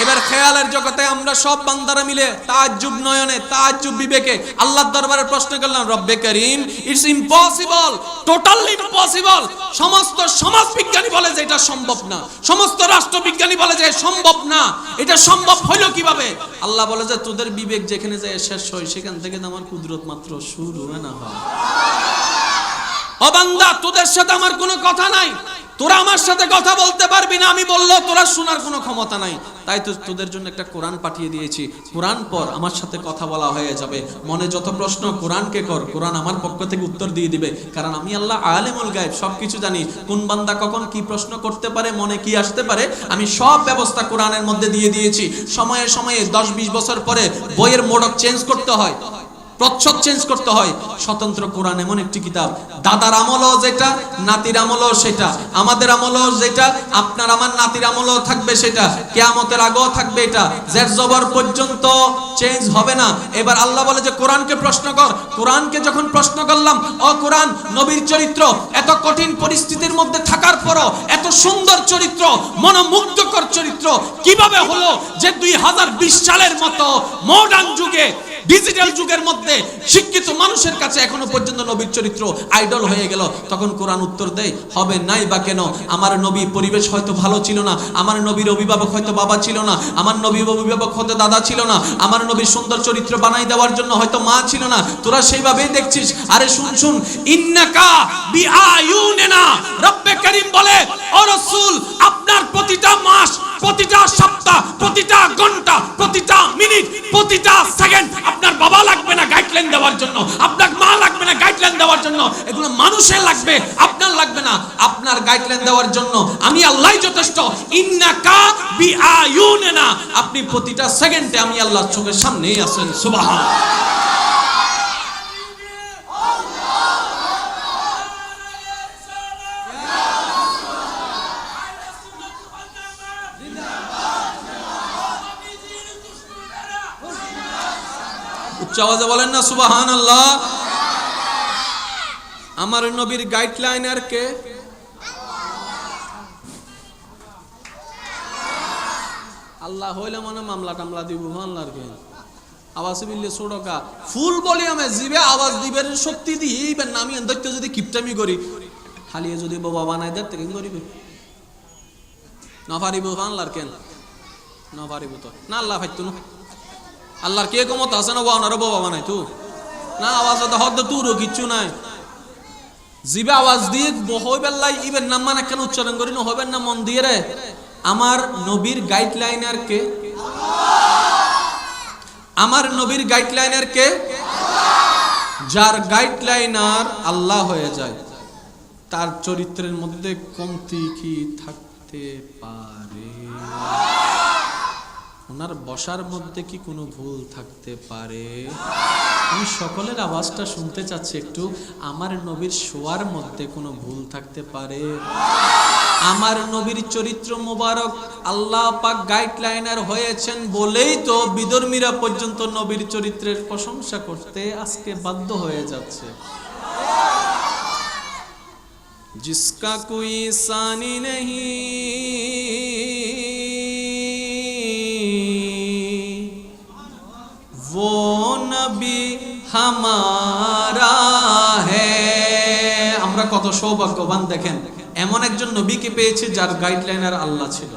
এবার খেয়ালের জগতে আমরা সব বান্দারা মিলে তাজ্জুব নয়নে, তাজ্জুব বিবেকে আল্লাহর দরবারে প্রশ্ন করলাম, রব্বে করিম, ইটস ইম্পসিবল, টোটালি ইম্পসিবল। সমস্ত সমাজ বিজ্ঞানী বলে যে এটা সম্ভব না, সমস্ত রাষ্ট্রবিজ্ঞানী বলে যে সম্ভব না, এটা সম্ভব হলো কিভাবে? আল্লাহ বলে যে, তোদের বিবেক যেখানে যায় শেষ হয়, সেখান থেকে আমার কুদরত মাত্র শুরু না হয়। ও বান্দা, তোদের সাথে আমার কোনো কথা নাই, তোরা আমার সাথে কথা বলতে পারবি না, আমি বললেও তোরা শোনার কোনো ক্ষমতা নাই। তাই তো তোদের জন্য একটা কোরআন পাঠিয়ে দিয়েছি, কোরআন পর, আমার সাথে কথা বলা হয়ে যাবে। মনে যত প্রশ্ন কোরআনকে কর, কোরআন আমার পক্ষ থেকে উত্তর দিয়ে দিবে, কারণ আমি আল্লাহ আলেমুল গায়ব, সবকিছু জানি। কোন বান্দা কখন কি প্রশ্ন করতে পারে, মনে কি আসতে পারে, আমি সব ব্যবস্থা কোরআনের মধ্যে দিয়ে দিয়েছি। সময়ে 10-20 বছর পরে বইয়ের মোড়ক চেঞ্জ করতে হয়, প্রচ্ছদ চেঞ্জ করতে হয়। স্বতন্ত্র কোরআন এমন একটি কিতাব, দাদার আমলও যেটা, নাতির আমলও সেটা, আমাদের আমলও যেটা, আপনার আমার নাতির আমলও থাকবে সেটা, কিয়ামতের আগেও থাকবে এটা, জের জবর পর্যন্ত চেঞ্জ হবে না। এবার আল্লাহ বলে যে কোরআনকে প্রশ্ন কর। কোরআনকে যখন প্রশ্ন করলাম, ও কোরআন, নবীর চরিত্র এত কঠিন পরিস্থিতির মধ্যে থাকার পরও এত সুন্দর চরিত্র, মনোমুগ্ধকর চরিত্র কিভাবে হলো যে 2020 সালের মতো মডার্ন যুগে, ডিজিটাল যুগের মধ্যে শিক্ষিত মানুষের কাছে এখনো পর্যন্ত নবীর চরিত্র আইডল হয়ে গেল? তখন কোরআন উত্তর দেয়, হবে নাই বা কেন? আমার নবী পরিবেশ হয়তো ভালো ছিল না, আমার নবীর অভিভাবক হয়তো বাবা ছিল না, আমার নবীর অভিভাবক হয়তো দাদা ছিল না, আমার নবীর সুন্দর চরিত্র বানাই দেওয়ার জন্য হয়তো মা ছিল না, তোরা সেইভাবেই দেখছিস। আরে শুন শুন, ইন্নাকা বিআয়ুনিনা, রব্বে করিম বলে, ও রাসূল, আপনার প্রতিটা মাস, প্রতিটা সপ্তাহ, প্রতিটা ঘন্টা, প্রতিটা মিনিট, প্রতিটা সেকেন্ড আপনার বাবা লাগবে না গাইডলাইন দেওয়ার জন্য, আপনার মা লাগবে না গাইডলাইন দেওয়ার জন্য, এগুলো মানুষের লাগবে, আপনার লাগবে না। আপনার গাইডলাইন দেওয়ার জন্য আমি আল্লাহই যথেষ্ট। ইন্নাকা বিআয়ুনিনা, আপনি প্রতিটা সেকেন্ডে আমি আল্লাহর চোখের সামনেই আছেন। সুবহানাল্লাহ। উচ্চ আওয়াজে বলেন না সুবহানাল্লাহ। আমার নবীর গাইডলাইনার কে? আল্লাহ হইলে মনে মামলা টামলা দিব আল্লাহর কে। আওয়াজ বিললে ছোটকা ফুল ভলিউমে জিবে আওয়াজ দিবের শক্তি দিবেন না। আমি দেখতে যদি কিপটামি করি, খালিয়ে যদি বাবা বানাই দেয় কেন করিবে? না পারিব আল্লাহর কেন? না পারিব তো না, আল্লাহ ফাইতো না। আল্লাহর কে ক্ষমতা আছে না বানারও বাবা বানাই তো না? আওয়াজ হদ তুরও কিচ্ছু নাই। জিবে আওয়াজ দিয়ে হইবেল্লাই ইবেন নাম মানে কেন উচ্চারণ করি না? হইবেন না মন দিয়ে রে। আমার নবীর গাইডলাইনার কে? আমার নবীর গাইডলাইনার কে? যার গাইডলাইনার আল্লাহ হয়ে যায়, তার চরিত্রের মধ্যে কমতি কি থাকতে পারে? ওনার বসার মধ্যে কি কোনো ভুল থাকতে পারে? আমি সকলের আওয়াজটা শুনতে চাচ্ছি একটু। আমার নবীর শোয়ার মধ্যে কোনো ভুল থাকতে পারে? আমার নবীর চরিত্র মোবারক আল্লাহ পাক গাইডলাইনার হয়েছেন বলেই তো বিধর্মীরা পর্যন্ত নবীর চরিত্রের প্রশংসা করতে আজকে বাধ্য হয়ে যাচ্ছে। জিসকা কোই সানি নেহি वो नबी हमारा है। আমরা কত সৌভাগ্যবান দেখেন, এমন একজন নবীকে পেয়েছে যার গাইডলাইনার আল্লাহ ছিল।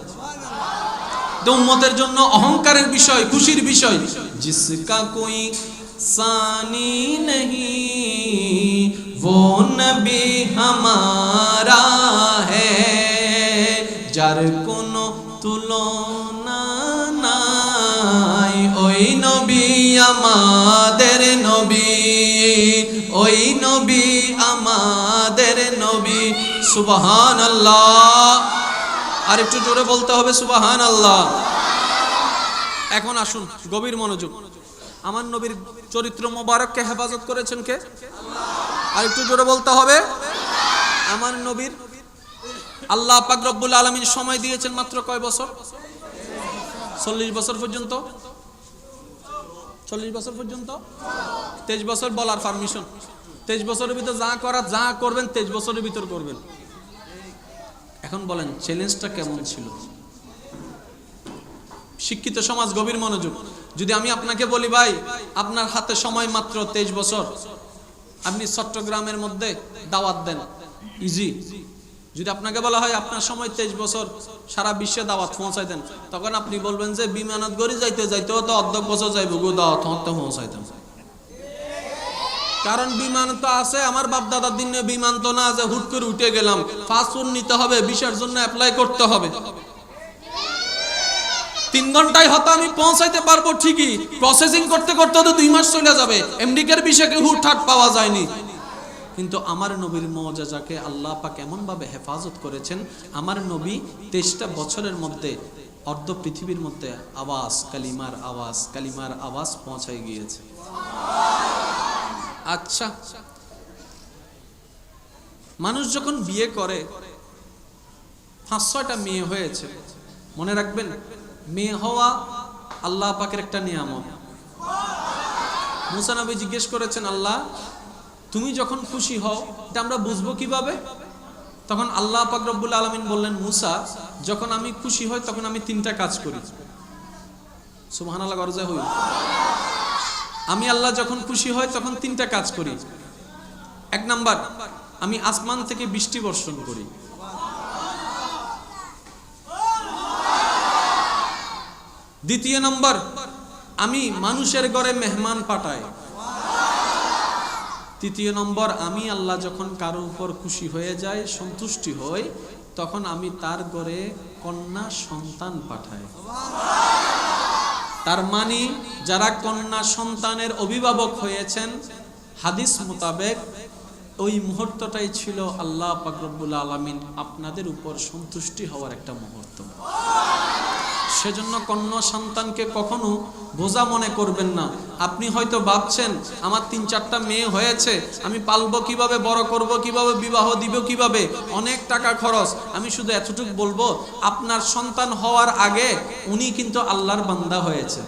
তো উম্মতের জন্য অহংকারের বিষয়, খুশির বিষয়। जिसका कोई सानी नहीं वो नबी हमारा है, যার কোনো তুলনা নাই, ওই নবী আমাদের নবী, ওই নবী আমাদের নবী। সুবহানাল্লাহ। আর একটু জোরে বলতে হবে সুবহানাল্লাহ। এখন আসুন গভীর মনোযোগ। আমার নবীর চরিত্র মোবারককে হেফাজত করেছেন কে? আর একটু জোরে বলতে হবে। আমার নবীর আল্লাহ পাক রব্বুল আলামিন সময় দিয়েছেন মাত্র কয় বছর? 40 বছর পর্যন্ত। 40 বছর পর্যন্ত, 23 বছর বলার পারমিশন। 23 বছরের ভিতর যা করার যা করবেন 23 বছরের ভিতর করবেন। এখন বলেন চ্যালেঞ্জটা কেমন ছিল? শিক্ষিত সমাজ গভীর মনোযোগ। যদি আমি আপনাকে বলি ভাই আপনার হাতে সময় মাত্র 23 বছর, আপনি চট্টগ্রামের মধ্যে দাওয়াত দেন, ইজি। যদি আপনাকে বলা হয় আপনার সময় 23 বছর, সারা বিশ্বে দাওয়াত পৌঁছাই দেন, তখন আপনি বলবেন যে বিমানত গড়ি যাইতে যাইতেও তো অর্ধেক বছর যাইব গো, দাওয়াত পৌঁছাইতাম। কারণ বিমান তো আছে, আমার বাপ দাদার দিনে বিমান তো না যে হুট করে উঠে গেলাম। পাসপোর্ট নিতে হবে, ভিসার জন্য অ্যাপ্লাই করতে হবে। 3 ঘন্টায় হয়তো আমি পৌঁছাইতে পারবো ঠিকই, প্রসেসিং করতে করতে তো 2 মাস চলে যাবে। এমডিকের বিষয়কে হুটহাট পাওয়া যায়নি। কিন্তু আমার নবীর মুআজিজাকে আল্লাহ পাক এমন ভাবে হেফাজত করেছেন, আমার নবী 23টা বছরের মধ্যে অর্ধ পৃথিবীর মধ্যে আওয়াজ, কালিমার আওয়াজ পৌঁছায় গিয়েছে। আচ্ছা, মানুষ যখন বিয়ে করে 5-6টা মেয়ে হয়েছে, মনে রাখবেন মেয়ে হওয়া আল্লাহ পাকের একটা নিয়ামত। মুসা নবী জিজ্ঞেস করেছেন, আল্লাহ তুমি যখন খুশি হও এটা আমরা বুঝবো কিভাবে? তখন আল্লাহ পাক রব্বুল আলামিন বললেন, মুসা যখন আমি খুশি হই তখন আমি 3টা কাজ করি। সুবহানাল্লাহ, গরজা হই। আমি আল্লাহ যখন খুশি হই তখন 3টা কাজ করি। 1 নাম্বার, আমি আসমান থেকে বৃষ্টি বর্ষণ করি। 2 নম্বর, আমি মানুষের ঘরে মেহমান পাঠাই। 3 নম্বর, আমি আল্লাহ যখন কারো উপর খুশি হয়ে যায়, সন্তুষ্টি হই, তখন আমি তার ঘরে কন্যা সন্তান পাঠাই। তার মানে যারা কন্যা সন্তানের অভিভাবক হয়েছেন, হাদিস মোতাবেক ওই মুহূর্তটাই ছিল আল্লাহ পাক রব্বুল আলামিন আপনাদের উপর সন্তুষ্টি হওয়ার একটা মুহূর্ত। সেজন্য কন্যা সন্তানকে কখনো বোঝা মনে করবেন না। আপনি হয়তো ভাবছেন আমার 3-4টা মেয়ে হয়েছে, আমি পালবো কিভাবে, বড় করব কিভাবে, বিবাহ দিব কিভাবে, অনেক টাকা খরচ। আমি শুধু এতটুকু বলবো, আপনার সন্তান হওয়ার আগে উনি কিন্তু আল্লাহর বান্দা হয়েছে।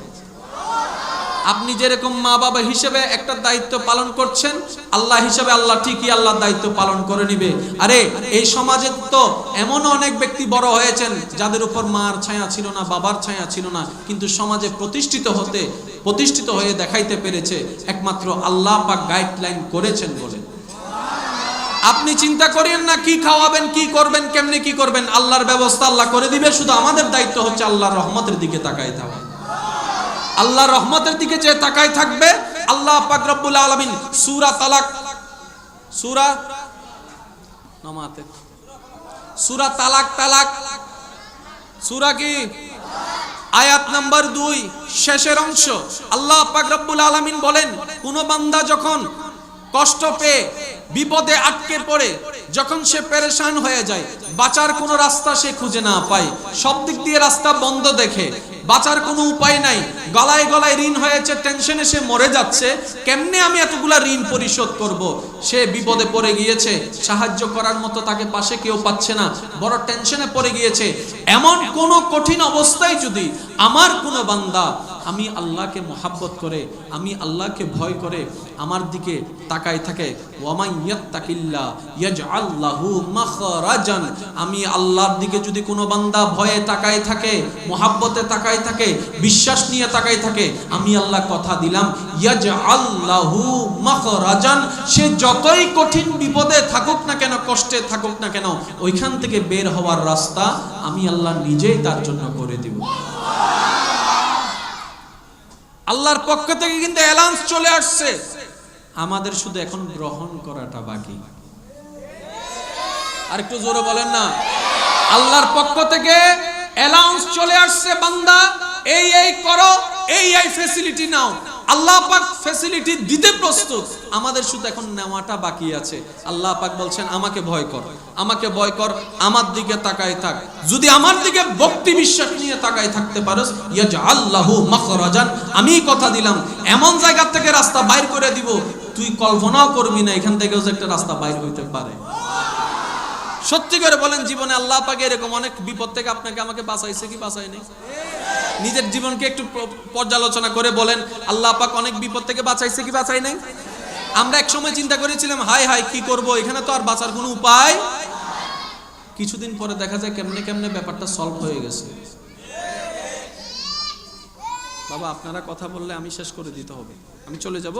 আপনি যেরকম মা বাবা হিসেবে একটা দায়িত্ব পালন করছেন, আল্লাহ হিসেবে আল্লাহ ঠিকই আল্লাহর দায়িত্ব পালন করে নিবে। আরে এই সমাজে তো এমন অনেক ব্যক্তি বড় হয়েছেন যাদের উপর মার ছায়া ছিল না, বাবার ছায়া ছিল না, কিন্তু সমাজে প্রতিষ্ঠিত হয়ে দেখাইতে পেরেছে একমাত্র আল্লাহ পাক গাইডলাইন করেছেন বলে। আপনি চিন্তা করেন না কি খাওয়াবেন, কি করবেন, কেমনে কি করবেন, আল্লাহর ব্যবস্থা আল্লাহ করে দিবে। শুধু আমাদের দায়িত্ব হচ্ছে আল্লাহর রহমতের দিকে তাকায় থাকা। আল্লাহর রহমতের দিকে যে তাকায় থাকবে, আল্লাহ পাক রব্বুল আলামিন সূরা তালাক, সূরা কি আয়াত নাম্বার 2 শেষের অংশ, আল্লাহ পাক রব্বুল আলামিন বলেন, কোন বান্দা যখন কষ্ট পেয়ে বিপদে আটকে পড়ে, যখন সে পেরেশান হয়ে যায়, বাঁচার কোনো রাস্তা সে খুঁজে না পায়, সব দিক দিয়ে রাস্তা বন্ধ দেখে, বাঁচার কোনো উপায় নাই, গলায় গলায় ঋণ হয়েছে, টেনশনে সে মরে যাচ্ছে, কেমনে আমি এতগুলা ঋণ পরিশোধ করব? সে বিপদে পড়ে গিয়েছে, সাহায্য করার মতো তাকে পাশে কেউ পাচ্ছে না, বড় টেনশনে পড়ে গিয়েছে। এমন কোন কঠিন অবস্থায় যদি আমার কোনো বান্দা আমি আল্লাহকে মহাব্বত করে, আমি আল্লাহকে ভয় করে আমার দিকে তাকায় থাকে, ওয়ামান ইয়াত্তাকিল্লাহ ইয়াজআল লাহু মাখরাজান, আমি আল্লাহর দিকে যদি কোনো বান্দা ভয়ে তাকায় থাকে, মহাব্বতে তাকায় থাকে, বিশ্বাস নিয়ে তাকায় থাকে, আমি আল্লাহ কথা দিলাম ইয়াজআল লাহু মাখরাজান, সে যতই কঠিন বিপদে থাকুক না কেন, কষ্টে থাকুক না কেন, ওইখান থেকে বের হওয়ার রাস্তা আমি আল্লাহ নিজেই তার জন্য করে দিব। আল্লাহর পক্ষ থেকে কিন্তু অ্যালাউন্স চলে আসছে, আমাদের শুধু এখন গ্রহণ করাটা বাকি। আর একটু জোরে বলেন না, আল্লাহর পক্ষ থেকে অ্যালাউন্স চলে আসছে, বান্দা এই করো, এই ফ্যাসিলিটি নাও। আল্লাহ পাক ফ্যাসিলিটি দিতে প্রস্তুত, আমাদের শুধু এখন নেওয়াটা বাকি আছে। আল্লাহ পাক বলছেন, আমাকে ভয় কর, আমাকে ভয় কর, আমার দিকে তাকায় থাক। যদি আমার দিকে ভক্তি বিশ্বাস নিয়ে তাকায় থাকতে পারোস, ইয়াজআল লাহু মাখরাজান, আমি কথা দিলাম এমন জায়গা থেকে রাস্তা বাইর করে দিব, তুই কল্পনাও করবি না এখান থেকেও যে একটা রাস্তা বাইর হইতে পারে। সত্যি করে বলেন, জীবনে আল্লাহ পাক এরকম অনেক বিপদ থেকে আপনাকে আমাকে বাঁচাইছে কি বাঁচায় নাই? নিজের জীবনকে একটু পর্যালোচনা করে বলেন, আল্লাহ পাক অনেক বিপদ থেকে বাঁচাইছে কি বাঁচাই নাই? আমরা এক সময় চিন্তা করেছিলাম, হায় হায় কি করব, এখানে তো আর বাঁচার কোনো উপায়। কিছুদিন পরে দেখা যায় কেমনে কেমনে ব্যাপারটা সলভ হয়ে গেছে। বাবা আপনারা কথা বললে আমি শেষ করে দিতে হবে, আমি চলে যাব,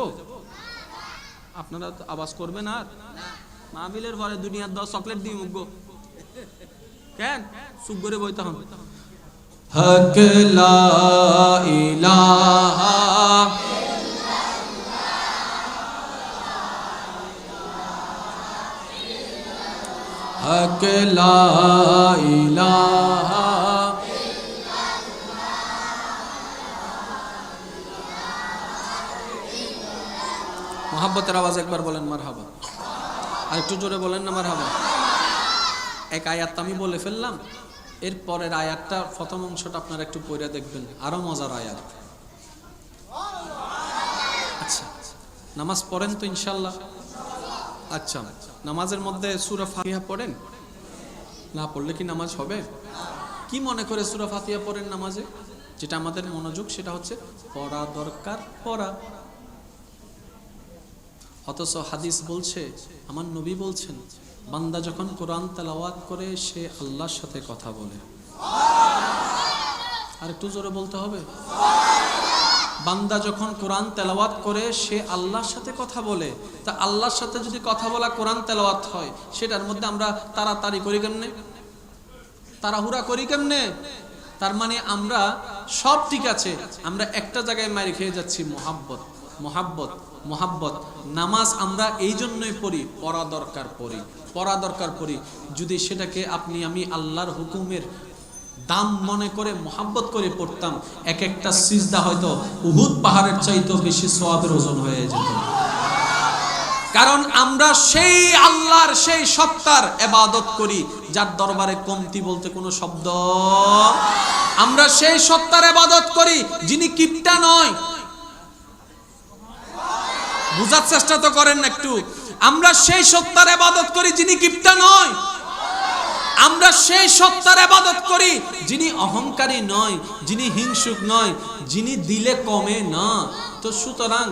আপনারা আওয়াজ করবেন। আর মাহফিলের পরে দুনিয়ার 10 চকলেট দিয়ে মুখবো কেন? চুপ করে বইতে হবে। হক লা ইলাহা হক লা ইলাহা মোহাব্বতের আওয়াজ একবার বলেন মারহাবা, আর একটু জোরে বলেন না মারহাবা। এক আয়াত আমি বলে ফেললাম, এর পরের আয়াতটা প্রথম অংশটা আপনারা একটু পড়ে দেখবেন, আরো মজার আয়াত। আচ্ছা, নামাজ পড়েন তো ইনশাল্লাহ? আচ্ছা, নামাজের মধ্যে সূরা ফাতিহা পড়েন? না পড়লে কি নামাজ হবে? কি মনে করে সূরা ফাতিহা পড়েন নামাজে? যেটা আমাদের মনোযোগ সেটা হচ্ছে পড়া দরকার, পড়া। অথচ হাদিস বলছে, আমার নবী বলছেন, বান্দা যখন কোরআন তেলাওয়াত করে সে আল্লাহর সাথে কথা বলে। আর একটু জোরে বলতে হবে। বান্দা যখন কোরআন তেলাওয়াত করে সে আল্লাহর সাথে কথা বলে। তা আল্লাহর সাথে যদি কথা বলা কোরআন তেলাওয়াত হয়, সেটার মধ্যে আমরা তাড়াতাড়ি করি কেমনে, তাড়াহুড়া করি কেমনে? তার মানে আমরা সব ঠিক আছে, আমরা একটা জায়গায় মারি খেয়ে যাচ্ছি, মোহাব্বত মোহাব্বত মোহাব্বত। নামাজ আমরা এই জন্যই পড়ি, পড়া দরকার পড়ি, পড়া দরকার পড়ি। যদি সেটাকে আপনি আমি আল্লাহর হুকুমের দাম মনে করে মোহাব্বত করে পড়তাম, এক একটা সিজদা হয়তো উহুদ পাহাড়ের চাইতেও বেশি সওয়াবের ওজন হয়ে যেত। কারণ আমরা সেই আল্লাহর সেই সত্তার ইবাদত করি যার দরবারে কমতি বলতে কোনো শব্দ। আমরা সেই সত্তার ইবাদত করি যিনি কিপটা নয়। বুঝার চেষ্টা তো করেন না একটু। আমরা সেই সত্তার ইবাদত করি যিনি কিপটা নয়। আমরা সেই সত্তার ইবাদত করি যিনি অহংকারী নয়, যিনি হিংসুক নয়, যিনি দিলে কমে না। তো সুতরাং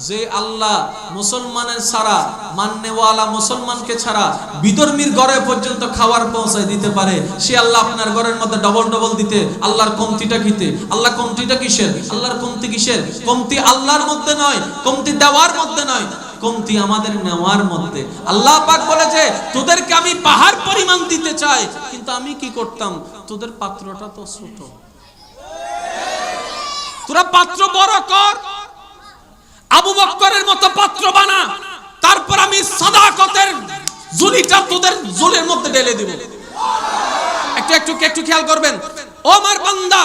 যে আল্লাহ মুসলমানের ছাড়া, মাননেওয়ালা মুসলমানকে ছাড়া বিধর্মীর ঘরে পর্যন্ত খাবার পৌঁছায় দিতে পারে, সে আল্লাহ আপনার ঘরের মধ্যে ডবল ডবল দিতে আল্লাহর কমতিটা কিতে? আল্লাহ কমতিটা কিসের? আল্লাহর কমতি কিসের? কমতি আল্লাহর মধ্যে নয়, কমতি দেওয়ার মধ্যে নয়, কমতি আমাদের নেওয়ার মধ্যে। আল্লাহ পাক বলে যে তোদেরকে আমি পাহাড় পরিমাণ দিতে চাই, কিন্তু আমি কি করতাম? তোদের পাত্রটা তো ছোট, তোরা পাত্র বড় কর, আবু বকরের মতো পাত্র বানা, তারপর আমি সাদাকতের ঝুলিটা তোদের ঝুলের মধ্যে ঢেলে দিব। একটু খেয়াল করবেন। ও আমার বান্দা,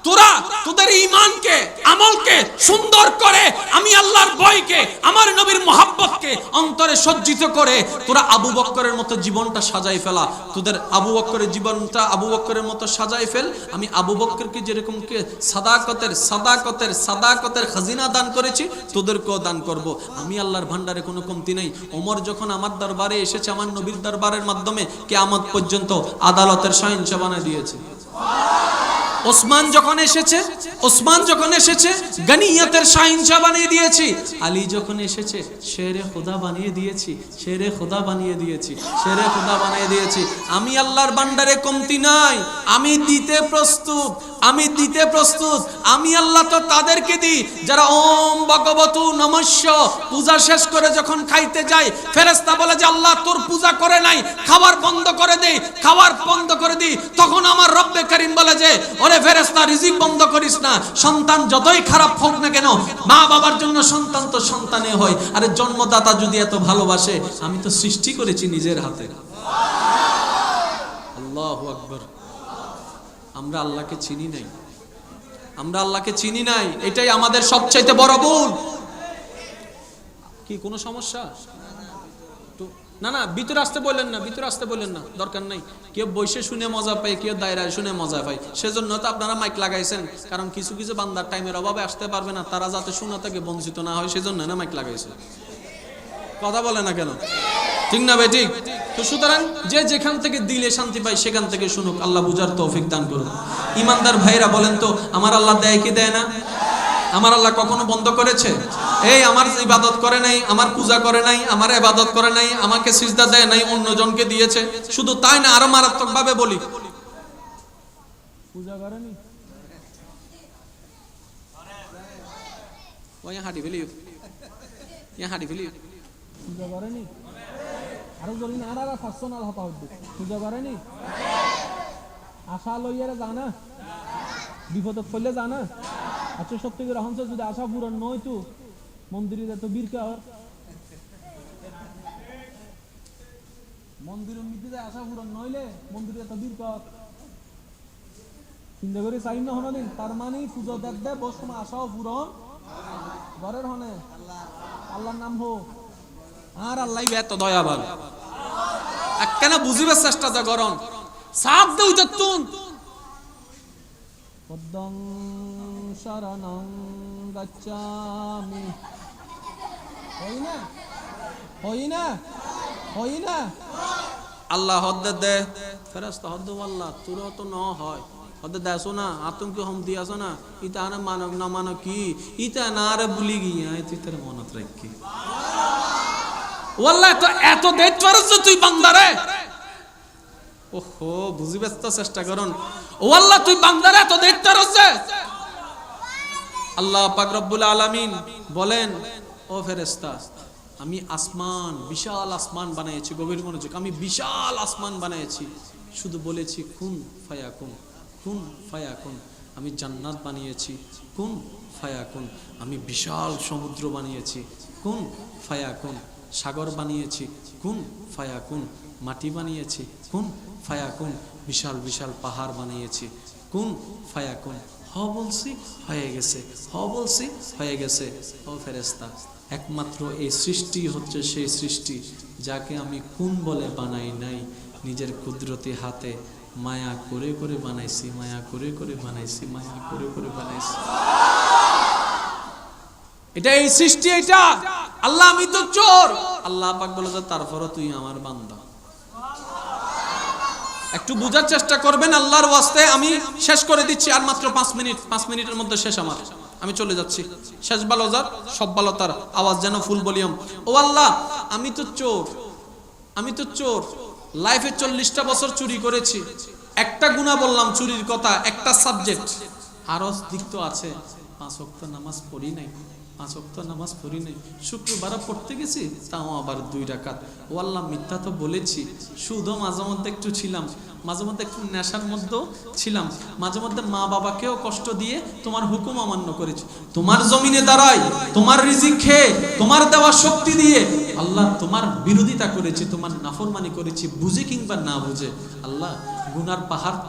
তোরা তোদের ঈমানকে, আমলকে সুন্দর করে, আমি আল্লাহর ভয়কে, আমার নবীর মহব্বতকে অন্তরে সজ্জিত করে তোরা আবু বকরের মতো জীবনটা সাজাই ফেলা। তোদের আবু বকরের জীবনটা আবু বকরের মতো সাজাই ফেল। আমি আবু বকরকে যেরকম কে সাদাকতের খাজিনা দান করেছি, তোদেরকেও দান করব। আমি আল্লাহর ভান্ডারে কোনো কমতি নেই। ওমর যখন আমার দরবারে এসেছে, আমার নবীর দরবারের মাধ্যমে কিয়ামত পর্যন্ত আদালতের শাহিনশা বানিয়ে দিয়েছে। ওসমান যখন এসেছে গনিয়তের শাহিনশা বানিয়ে দিয়েছি। আলী যখন এসেছে শেরে খোদা বানিয়ে দিয়েছি, শেরে খোদা বানিয়ে দিয়েছি, শেরে খোদা বানিয়ে দিয়েছি। আমি আল্লাহর ভান্ডারে কমতি নাই, আমি দিতে প্রস্তুত, আমি দিতে প্রস্তুত। আমি আল্লাহ তো তাদেরকে দিই যারা ওম ভগবতু নমস্য পূজা শেষ করে যখন খাইতে যায়, ফেরেশতা বলে যে আল্লাহ তোর পূজা করে নাই, খাবার বন্ধ করে দে, খাবার বন্ধ করে দি। তখন আমার রব্বে কারীম বলে যে ওরে ফেরেশতা, রিজিক বন্ধ করিস না। সন্তান যতই খারাপ হোক না কেন, মা বাবার জন্য সন্তান তো সন্তানে হয়। আরে জন্মদাতা যদি এত ভালোবাসে, আমি তো সৃষ্টি করেছি নিজের হাতে। আল্লাহু আকবার। আমরা আল্লাহকে চিনি নাই, আমরা আল্লাহকে চিনি নাই, এটাই আমাদের সবচাইতে বড় ভুল। কি কোনো সমস্যা? না না, ভিতরে আসতে বললেন না, ভিতরে আসতে বললেন না, দরকার নাই। কেউ বসে শুনে মজা পায়, কেউ দায়রায় শুনে মজা পায়। সেজন্য তো আপনারা মাইক লাগাইছেন, কারণ কিছু কিছু বান্দার টাইমের অভাবে আসতে পারবে না, তারা যাতে শোনা থেকে বঞ্চিত না হয়, সেজন্য না মাইক লাগাইছে। কথা বলে না কেন? ঠিক না ভাই? ঠিক। তো সুতরাং যে যেখান থেকে দিলে শান্তি পায় সেখান থেকে শুনুক। আল্লাহ বুঝার তৌফিক দান করুন। ইমানদার ভাইরা বলেন তো, আমার আল্লাহ দেয় কি দেয় না? আমার আল্লাহ কখনো বন্ধ করেছে? এই আমার ইবাদত করে নাই, আমার পূজা করে নাই, আমার ইবাদত করে নাই, আমাকে সিজদা দেয় নাই, অন্যজনকে দিয়েছে। শুধু তাই না, আরো মারাত্মক ভাবে বলি, পূজা করেনি ওই হাঁটি ফেলি, হাঁটি ফেলি, পূজা করেনি, আরো বলি না, আর পার্সোনাল হতা হচ্ছে, পূজা করেনি, আশা লইয়ারে জানা, বিপদত পড়লে জানা। আচ্ছা সত্যি করে হংস যদি আশা পূরণ নয় তো মন্দিরে তো বীর কার মন্দিরের মধ্যে যায়, আশা পূরণ নইলে মন্দিরে তো বীর কার চিন্তা করে চাই না হন দিন। তার মানে পুজো দেখ দেয় বস সময় আশাও পূরণ ঘরের হনে আল্লাহর নাম হোক। আর আল্লাহ এত দয়াবান, কেন বুঝিবার চেষ্টা করন। সাপ দেউ তুন পদ্মং শরণং গচ্ছামি হই না আল্লাহ হদ্দে দে ফেরেশতা হদ্দ আল্লাহ তোর তো ন হয় হদ্দে দেছো না আতঙ্ক হম দিয়াছো না ইতা না মানব না মানো কি ইতা না রে ভুলি গিয়া তুই তোর মনত রাখি ওয়াল্লাহ তো এত দেখতে পারছ তুই বান্দারে ওহো বুঝিবে তো চেষ্টা করুন ওয়াল্লাহ তুই বান্দারে এত দেখতে পারছ আল্লাহ পাক রব্বুল আলামিন বলেন ও ফেরেশতা আমি আসমান বিশাল আসমান বানিয়েছি গভীর মনোযোগ আমি বিশাল আসমান বানিয়েছি শুধু বলেছি কুন ফায়াকুন কুন ফায়াকুন আমি জান্নাত বানিয়েছি কুন ফায়াকুন আমি বিশাল সমুদ্র বানিয়েছি কুন ফায়াকুন সাগর বানিয়েছি কুন ফায়াকুন মাটি বানিয়েছি কুন ফায়াকুন বিশাল বিশাল পাহাড় বানিয়েছি কুন ফায়াকুন হ বলছি হয়ে গেছে হ বলছি হয়ে গেছে ও ফেরেশতা একমাত্র এই সৃষ্টি হচ্ছে সেই সৃষ্টি যাকে আমি কুন বলে বানাই নাই নিজের কুদরতি হাতে মায়া করে করে বানাইছি মায়া করে করে বানাইছি মায়া করে করে বানাইছি এটা এই সৃষ্টি এটা আল্লাহ আমি তো চোর আল্লাহ পাক বলে তারপরও তুই আমার বান্দা একটু বোঝার চেষ্টা করবেন আল্লাহর ওয়াস্তে আমি শেষ করে দিচ্ছি আর মাত্র 5 মিনিটের মধ্যে শেষ আমার আমি চলে যাচ্ছি শেষ ভালো যার সব ভালো তার আওয়াজ যেন ফুল ভলিউম ও আল্লাহ আমি তো চোর লাইফে 40টা বছর চুরি করেছি একটা গুনাহ বললাম চুরির কথা একটা সাবজেক্ট আরো দিক তো আছে 5 ওয়াক্ত নামাজ পড়ি নাই 5 ওয়াক্ত নামাজ পড়ি নাই শুক্রবার পড়তে গেছি তাও আবার 2 রাকাত ও আল্লাহ মিথ্যা তো বলেছি শুধু মাঝে মধ্যে একটু ছিলাম মাঝে মধ্যে একটু নেশার মধ্যে ছিলাম মাঝে মধ্যে মা বাবাকেও কষ্ট দিয়ে তোমার হুকুম অমান্য করেছি তোমার জমিনে দাঁড়াই তোমার রিজিক খেয়ে তোমার দেওয়া শক্তি দিয়ে আল্লাহ তোমার বিরোধিতা করেছি তোমার নাফরমানি করেছি বুঝে কিংবা না বুঝে আল্লাহ গুনার পাহাড়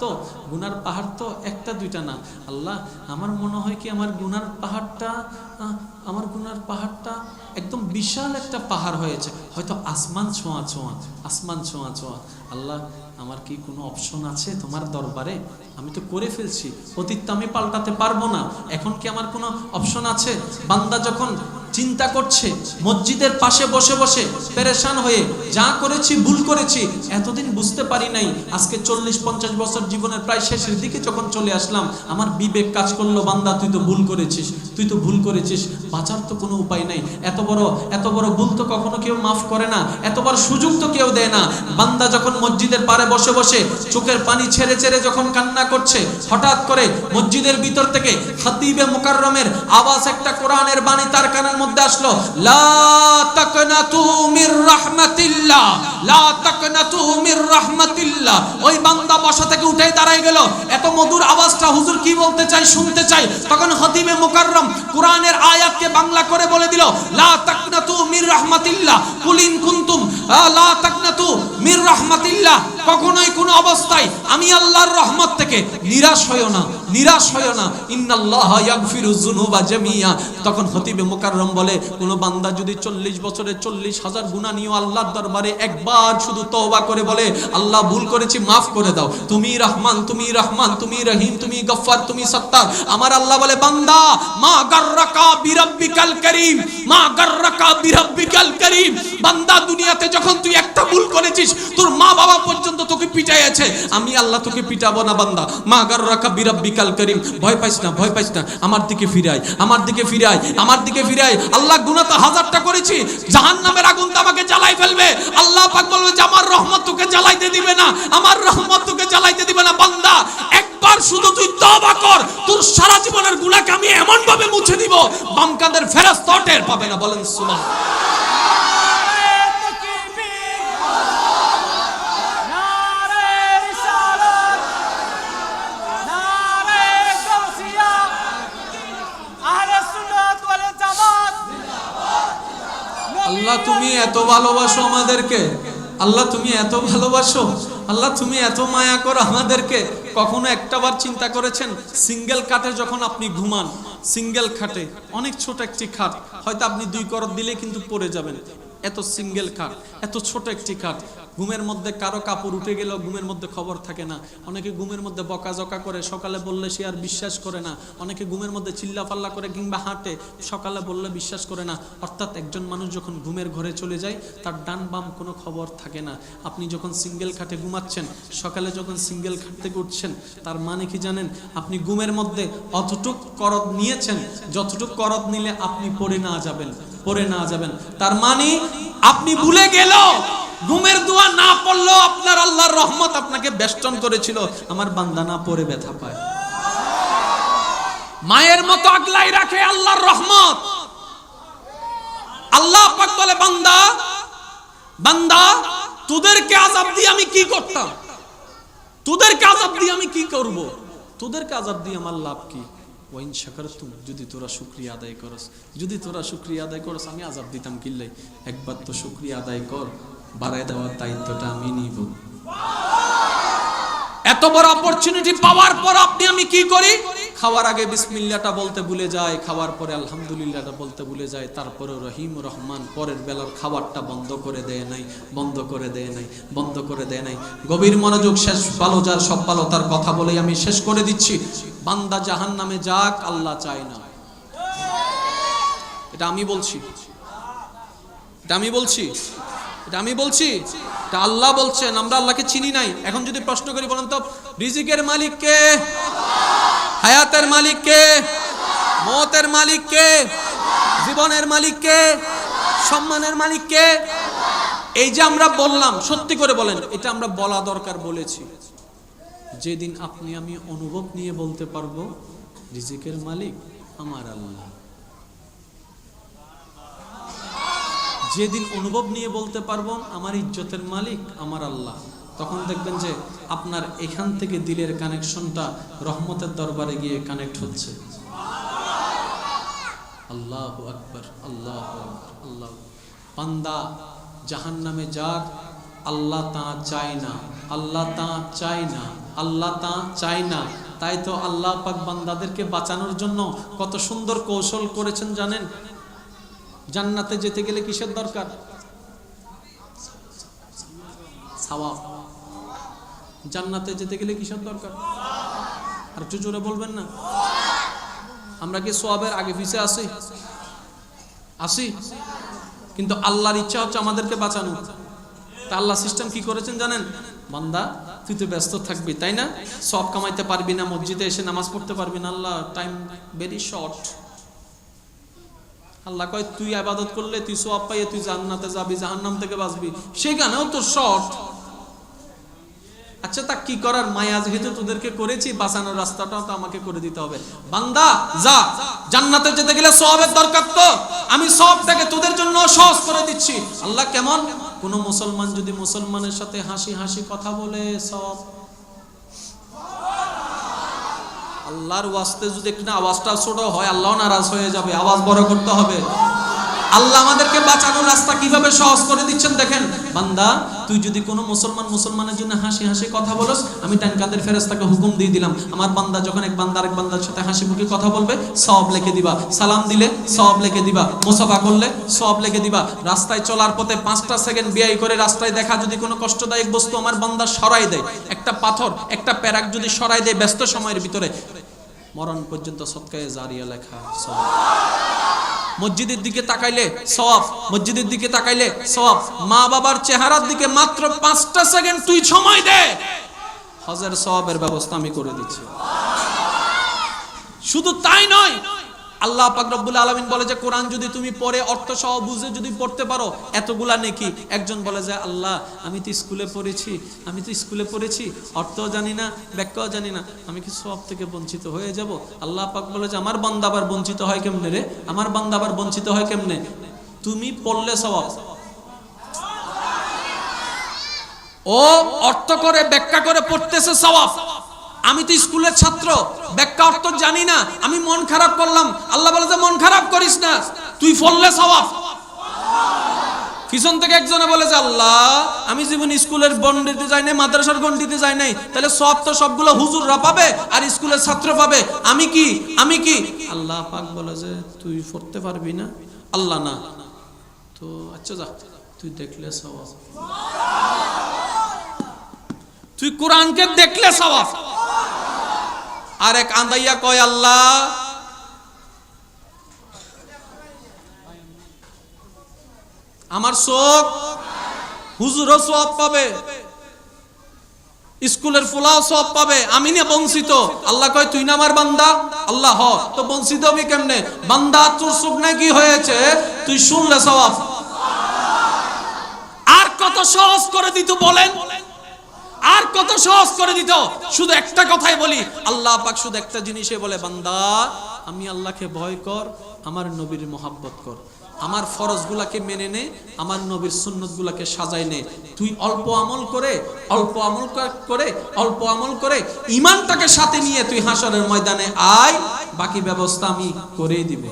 তো একটা দুইটা না আল্লাহ আমার মনে হয় কি আমার গুনার পাহাড়টা একদম বিশাল একটা পাহাড় হয়েছে হয়তো আসমান ছোঁয়া ছোঁয়া আল্লাহ আমার কি কোনো অপশন আছে তোমার দরবারে আমি তো করে ফেলছি অতীত তো আমি পাল্টাতে পারবো না এখন কি আমার কোনো অপশন আছে বান্দা যখন চিন্তা করছে মসজিদের পাশে বসে বসে পেরেশান হয়ে যা করেছি ভুল করেছি এতদিন বুঝতে পারি নাই আজকে 40-50 বছর জীবনের প্রায় শেষের দিকে যখন চলে আসলাম আমার বিবেক কাজ করলো বান্দা তুই তো ভুল করেছিস বাঁচার তো কোনো উপায় নাই এত বড় ভুল তো কখনো কেউ মাফ করে না এত বড় সুযোগ তো কেউ দেয় না বান্দা যখন মসজিদের পারে বসে বসে চোখের পানি ছেড়ে ছেড়ে যখন কান্না করছে হঠাৎ করে মসজিদের ভিতর থেকে খতিবে মুকাররমের আওয়াজ একটা কোরআনের বাণী তার কানের মধ্যে আসলো লা তাকনাতু মির রাহমাতিল্লাহ লা তাকনাতু মির রাহমাতিল্লাহ ওই বান্দা বসা থেকে উঠে দাঁড়ায় গেল এত মধুর আওয়াজটা হুজুর কি বলতে চাই শুনতে চাই তখন খতিবে মুকাররম কোরআনের আয়াতকে বাংলা করে বলে দিল লা তাকনাতু মির রাহমাতিল্লাহ কুল ইন কুনতুম লা তাকনাতু মির রাহমাতিল্লাহ কখনোই কোনো অবস্থায় আমি আল্লাহর রহমত থেকে নিরাশ হয়ো না ইন্নাল্লাহা ইয়াগফিরুয যুনুবা জামিয়া তখন খতিবে মুকাররম বলে কোন বান্দা যদি 40 বছরে 40,000 গুনাহ নিয়ে আল্লাহর দরবারে একবার শুধু তওবা করে বলে আল্লাহ ভুল করেছি maaf করে দাও তুমি রহমান তুমি রহিম তুমি গফফার তুমি সত্তার আমার আল্লাহ বলে বান্দা মা গাররাকা বিরাব্বিকাল কারীম বান্দা দুনিয়াতে যখন তুই একটা ভুল করেছিস তোর মা বাবা পর্যন্ত তোকে পিটাইছে আমি আল্লাহ তোকে পিটাবো না বান্দা মা গাররাকা বিরাব্বিকাল কারীম ভয় পাইস না আমার দিকে ফিরাই আল্লাহ গুনাহ তো হাজারটা করেছি জাহান্নামের আগুন তো আমাকে জ্বালাই ফেলবে আল্লাহ পাক বলবে যে আমার রহমত তোকে জ্বালাইতে দিবে না বান্দা একবার শুধু তুই তওবা কর তোর সারা জীবনের গুনাহকে আমি এমন ভাবে মুছে দিব বাম কাঁধের ফেরেশতা টের পাবে না বলেন সুবহানাল্লাহ আল্লাহ তুমি এত ভালোবাসো আমাদেরকে আল্লাহ তুমি এত মায়া করো আমাদেরকে কখনো একটাবার চিন্তা করেছেন সিঙ্গেল খাটে যখন আপনি ঘুমান সিঙ্গেল খাটে অনেক ছোট একটি খাট হয়তো আপনি 2 করত দিলে কিন্তু পড়ে যাবেন এত সিঙ্গেল খাট এত ছোট একটি খাট ঘুমের মধ্যে কারো কাপড় উঠে গেলেও ঘুমের মধ্যে খবর থাকে না। অনেকে ঘুমের মধ্যে বকাঝকা করে, সকালে বললে সে আর বিশ্বাস করে না। অনেকে ঘুমের মধ্যে চিল্লাফাল্লা করে কিংবা হাঁটে, সকালে বললে বিশ্বাস করে না। অর্থাৎ একজন মানুষ যখন ঘুমের ঘরে চলে যায় তার ডান বাম কোনো খবর থাকে না। আপনি যখন সিঙ্গেল খাটে ঘুমাচ্ছেন, সকালে যখন সিঙ্গেল খাট থেকে উঠছেন, তার মানে কি জানেন? আপনি ঘুমের মধ্যে অতটুক করদ নিয়েছেন যতটুক করদ নিলে আপনি পড়ে না যাবেন। তার মানে আপনি ভুলে গেল ঘুমের দোয়া না পড়লেও আপনার আল্লাহর রহমত আপনাকে বেষ্টন করেছিল। আমার বান্দা না পড়ে ব্যথা পায়, মায়ের মতো আগলাই রাখে আল্লাহর রহমত। আল্লাহ পাক বলে, বান্দা বান্দা তোদেরকে আযাব দিয়ে আমি কি করতাম, তোদেরকে আযাব দিয়ে আমি কি করব, তোদেরকে আযাব দিয়ে আমার লাভ কি? ওয়াইন শাকারতুম, যদি তোরা শুকরিয়া আদায় করস আমি আযাব দিতাম কিল্লাই। একবার তো শুকরিয়া আদায় কর, বাড়ায় দেওয়ার দায়িত্বটা আমি নিব। এত বড় অপরচুনিটি পাওয়ার পর আপনি আমি কি করি? খাওয়ার আগে বিসমিল্লাহটা বলতে ভুলে যায়, খাওয়ার পরে আলহামদুলিল্লাহটা বলতে ভুলে যায়, তারপরে রহিম রহমান পরের বেলার খাবারটা বন্ধ করে দেয় নাই। গভীর মনোযোগ, শেষ ভালো যার সব ভালো তার কথা বলেই আমি শেষ করে দিচ্ছি। বান্দা জাহান্নামে যাক আল্লাহ চায় না, এটা আমি বলছি, এটা আল্লাহ বলছেন। আমরা আল্লাহকে চিনি নাই। এখন যদি প্রশ্ন করি, বলেন তো রিজিকের মালিক কে, হায়াতের মালিক কে, মওতের মালিক কে, জীবনের মালিক কে, সম্মানের মালিক কে? এই যে আমরা বললাম, সত্যি করে বলেন, এটা আমরা বলা দরকার বলেছি। যেদিন আপনি আমি অনুভব নিয়ে বলতে পারবো রিজিকের মালিক আমার আল্লাহ, যেদিন অনুভব নিয়ে বলতে পারবো আমার ইজ্জতের মালিক আমার আল্লাহ, তখন দেখবেন যে আপনার এখান থেকে দিলের কানেকশনটা রহমতের দরবারে গিয়ে কানেক্ট হচ্ছে। আল্লাহু আকবার, আল্লাহু আকবার, আল্লাহ। বান্দা জাহান্নামে যাক আল্লাহ তা চায় না। তাই তো আল্লাহ পাক বান্দাদেরকে বাঁচানোর জন্য কত সুন্দর কৌশল করেছেন জানেন? জান্নাতে যেতে গেলে কিসের দরকার? সওয়াব। জান্নাতে যেতে গেলে কিসের দরকার? আর একটু জোরে বলবেন না। আমরা কি সওয়াবের আগে পিছে আসি? কিন্তু আল্লাহর ইচ্ছা হচ্ছে আমাদেরকে বাঁচানো। তা আল্লাহ সিস্টেম কি করেছেন জানেন? বান্দা তুই তো ব্যস্ত থাকবি, তাই না? সওয়াব কামাইতে পারবি না, মসজিদে এসে নামাজ পড়তে পারবি না, আল্লাহ টাইম ভেরি শর্ট। আল্লাহ কয় তুই ইবাদত করলে তুই সওয়াব পাইয়ে তুই জান্নাতে যাবি, জাহান্নাম থেকে বাঁচবি, সেখানেও তো শর্ট। আচ্ছা তা কি করার? মায়া যেহেতু তোদেরকে করেছি, বাঁচানোর রাস্তাটাও তো আমাকে করে দিতে হবে। বান্দা যা, জান্নাতে যেতে গেলে সওয়াবের দরকার, তো আমি সওয়াবটাকে তোদের জন্য সহজ করে দিচ্ছি। আল্লাহ কেমন? কোন মুসলমান যদি মুসলমানের সাথে হাসি হাসি কথা বলে সওয়াব। আল্লাহর ওয়াস্তে যদি একটু আওয়াজটা ছোট হয় আল্লাহ নারাজ হয়ে যাবে, আওয়াজ বড় করতে হবে। আল্লাহ আমাদেরকে বাঁচানোর রাস্তা কিভাবে সহজ করে দিচ্ছেন দেখেন। বান্দা তুই যদি কোনো মুসলমানের জন্য হাসি হাসি কথা বলস, আমি ডান কাঁধের ফেরেশতাকে হুকুম দিয়ে দিলাম, আমার বান্দা যখন এক বান্দা আরেক বান্দার সাথে হাসি মুখে কথা বলবে সওয়াব লিখে দিবা, সালাম দিলে সওয়াব লিখে দিবা, মুসাফা করলে সওয়াব লিখে দিবা। রাস্তায় চলার পথে 5টা সেকেন্ড ব্যয় করে রাস্তায় দেখা যদি কোনো কষ্টদায়ক বস্তু আমার বান্দা সরাই দেয়, একটা পাথর একটা প্যারাক যদি সরাই দেয় ব্যস্ত সময়ের ভিতরে, মরণ পর্যন্ত সদকায়ে জারিয়া লেখা সওয়াব। মসজিদের দিকে তাকাইলে সওয়াব, মসজিদের দিকে তাকাইলে সওয়াব। মা বাবার চেহারার দিকে মাত্র 5টা সেকেন্ড তুই সময় দে, হজের সওয়াবের ব্যবস্থা আমি করে দিচ্ছি। শুধু তাই নয়, আল্লাহ পাক রব্বুল আলামিন বলে যে কোরআন যদি তুমি পড়ে অর্থ সহ বুঝে যদি পড়তে পারো এতগুলা নেকি। একজন বলে যে আল্লাহ আমি তো স্কুলে পড়েছি অর্থও জানি না ব্যাখ্যাও জানি না, আমি কি সওয়াব থেকে বঞ্চিত হয়ে যাব? আল্লাহ পাক বলে যে আমার বান্দা আবার বঞ্চিত হয় কেমনে রে? আমার বান্দা আবার বঞ্চিত হয় কেমনে? তুমি পড়লে সওয়াব, ও অর্থ করে ব্যাখ্যা করে পড়তেছে সওয়াব। আমি তো স্কুলের ছাত্র, ব্যাখ্যা অর্থ জানি না, আমি মন খারাপ করলাম, আল্লাহ বলে যে মন খারাপ করিস না, তুই পড়লে সওয়াব। পিছন থেকে একজনে বলে যে আল্লাহ আমি জীবন স্কুলের গণ্ডিতে যাই নাই, মাদ্রাসার গণ্ডিতে যাই নাই, তাহলে সওয়াব তো সবগুলো হুজুররা পাবে আর স্কুলের ছাত্র পাবে, আমি কি? আল্লাহ পাক বলে যে তুই পড়তে পারবি না। আল্লাহ না তো আচ্ছা যা তুই দেখলে সওয়াব। তুই কোরআনকে দেখলে সওয়াব। আর এক আন্দাইয়া কয় আল্লাহ আমার চোখ, হুজুরও সওয়াব পাবে, স্কুলের ফুলাও সওয়াব পাবে, আমি না বঞ্চিত। আল্লাহ কয় তুই না আমার বান্দা? আল্লাহ হ, তো বঞ্চিত আমি কেমনে? বান্দা তোর চোখ না কি হয়েছে তুই শুনলে সওয়াব। আর কত সহজ করে দিত বলেন, আর কত সহজ করে দিত। শুধু একটা কথাই বলি, আল্লাহ পাক শুধু একটা জিনিসে বলে, বান্দা আমি আল্লাহকে ভয় কর, আমার নবীর মহব্বত কর, আমার ফরজগুলাকে মেনে নে, আমার নবীর সুন্নতগুলাকে সাজাই নে। তুই অল্প আমল করে অল্প আমল করে ঈমানটাকে সাথে নিয়ে তুই হাসরের ময়দানে আয়, বাকি ব্যবস্থা আমি করেই দিব।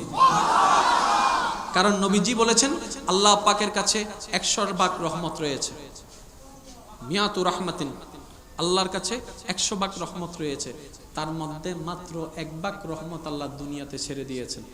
কারণ নবীজি বলেছেন আল্লাহ পাকের কাছে 100 ভাগ রহমত রয়েছে, মিয়াতু রাহমাতিন, আল্লাহর কাছে 100 ভাগ রহমত রয়েছে, তার মধ্যে মাত্র 1 ভাগ রহমত আল্লাহ দুনিয়াতে ছেড়ে দিয়েছেন।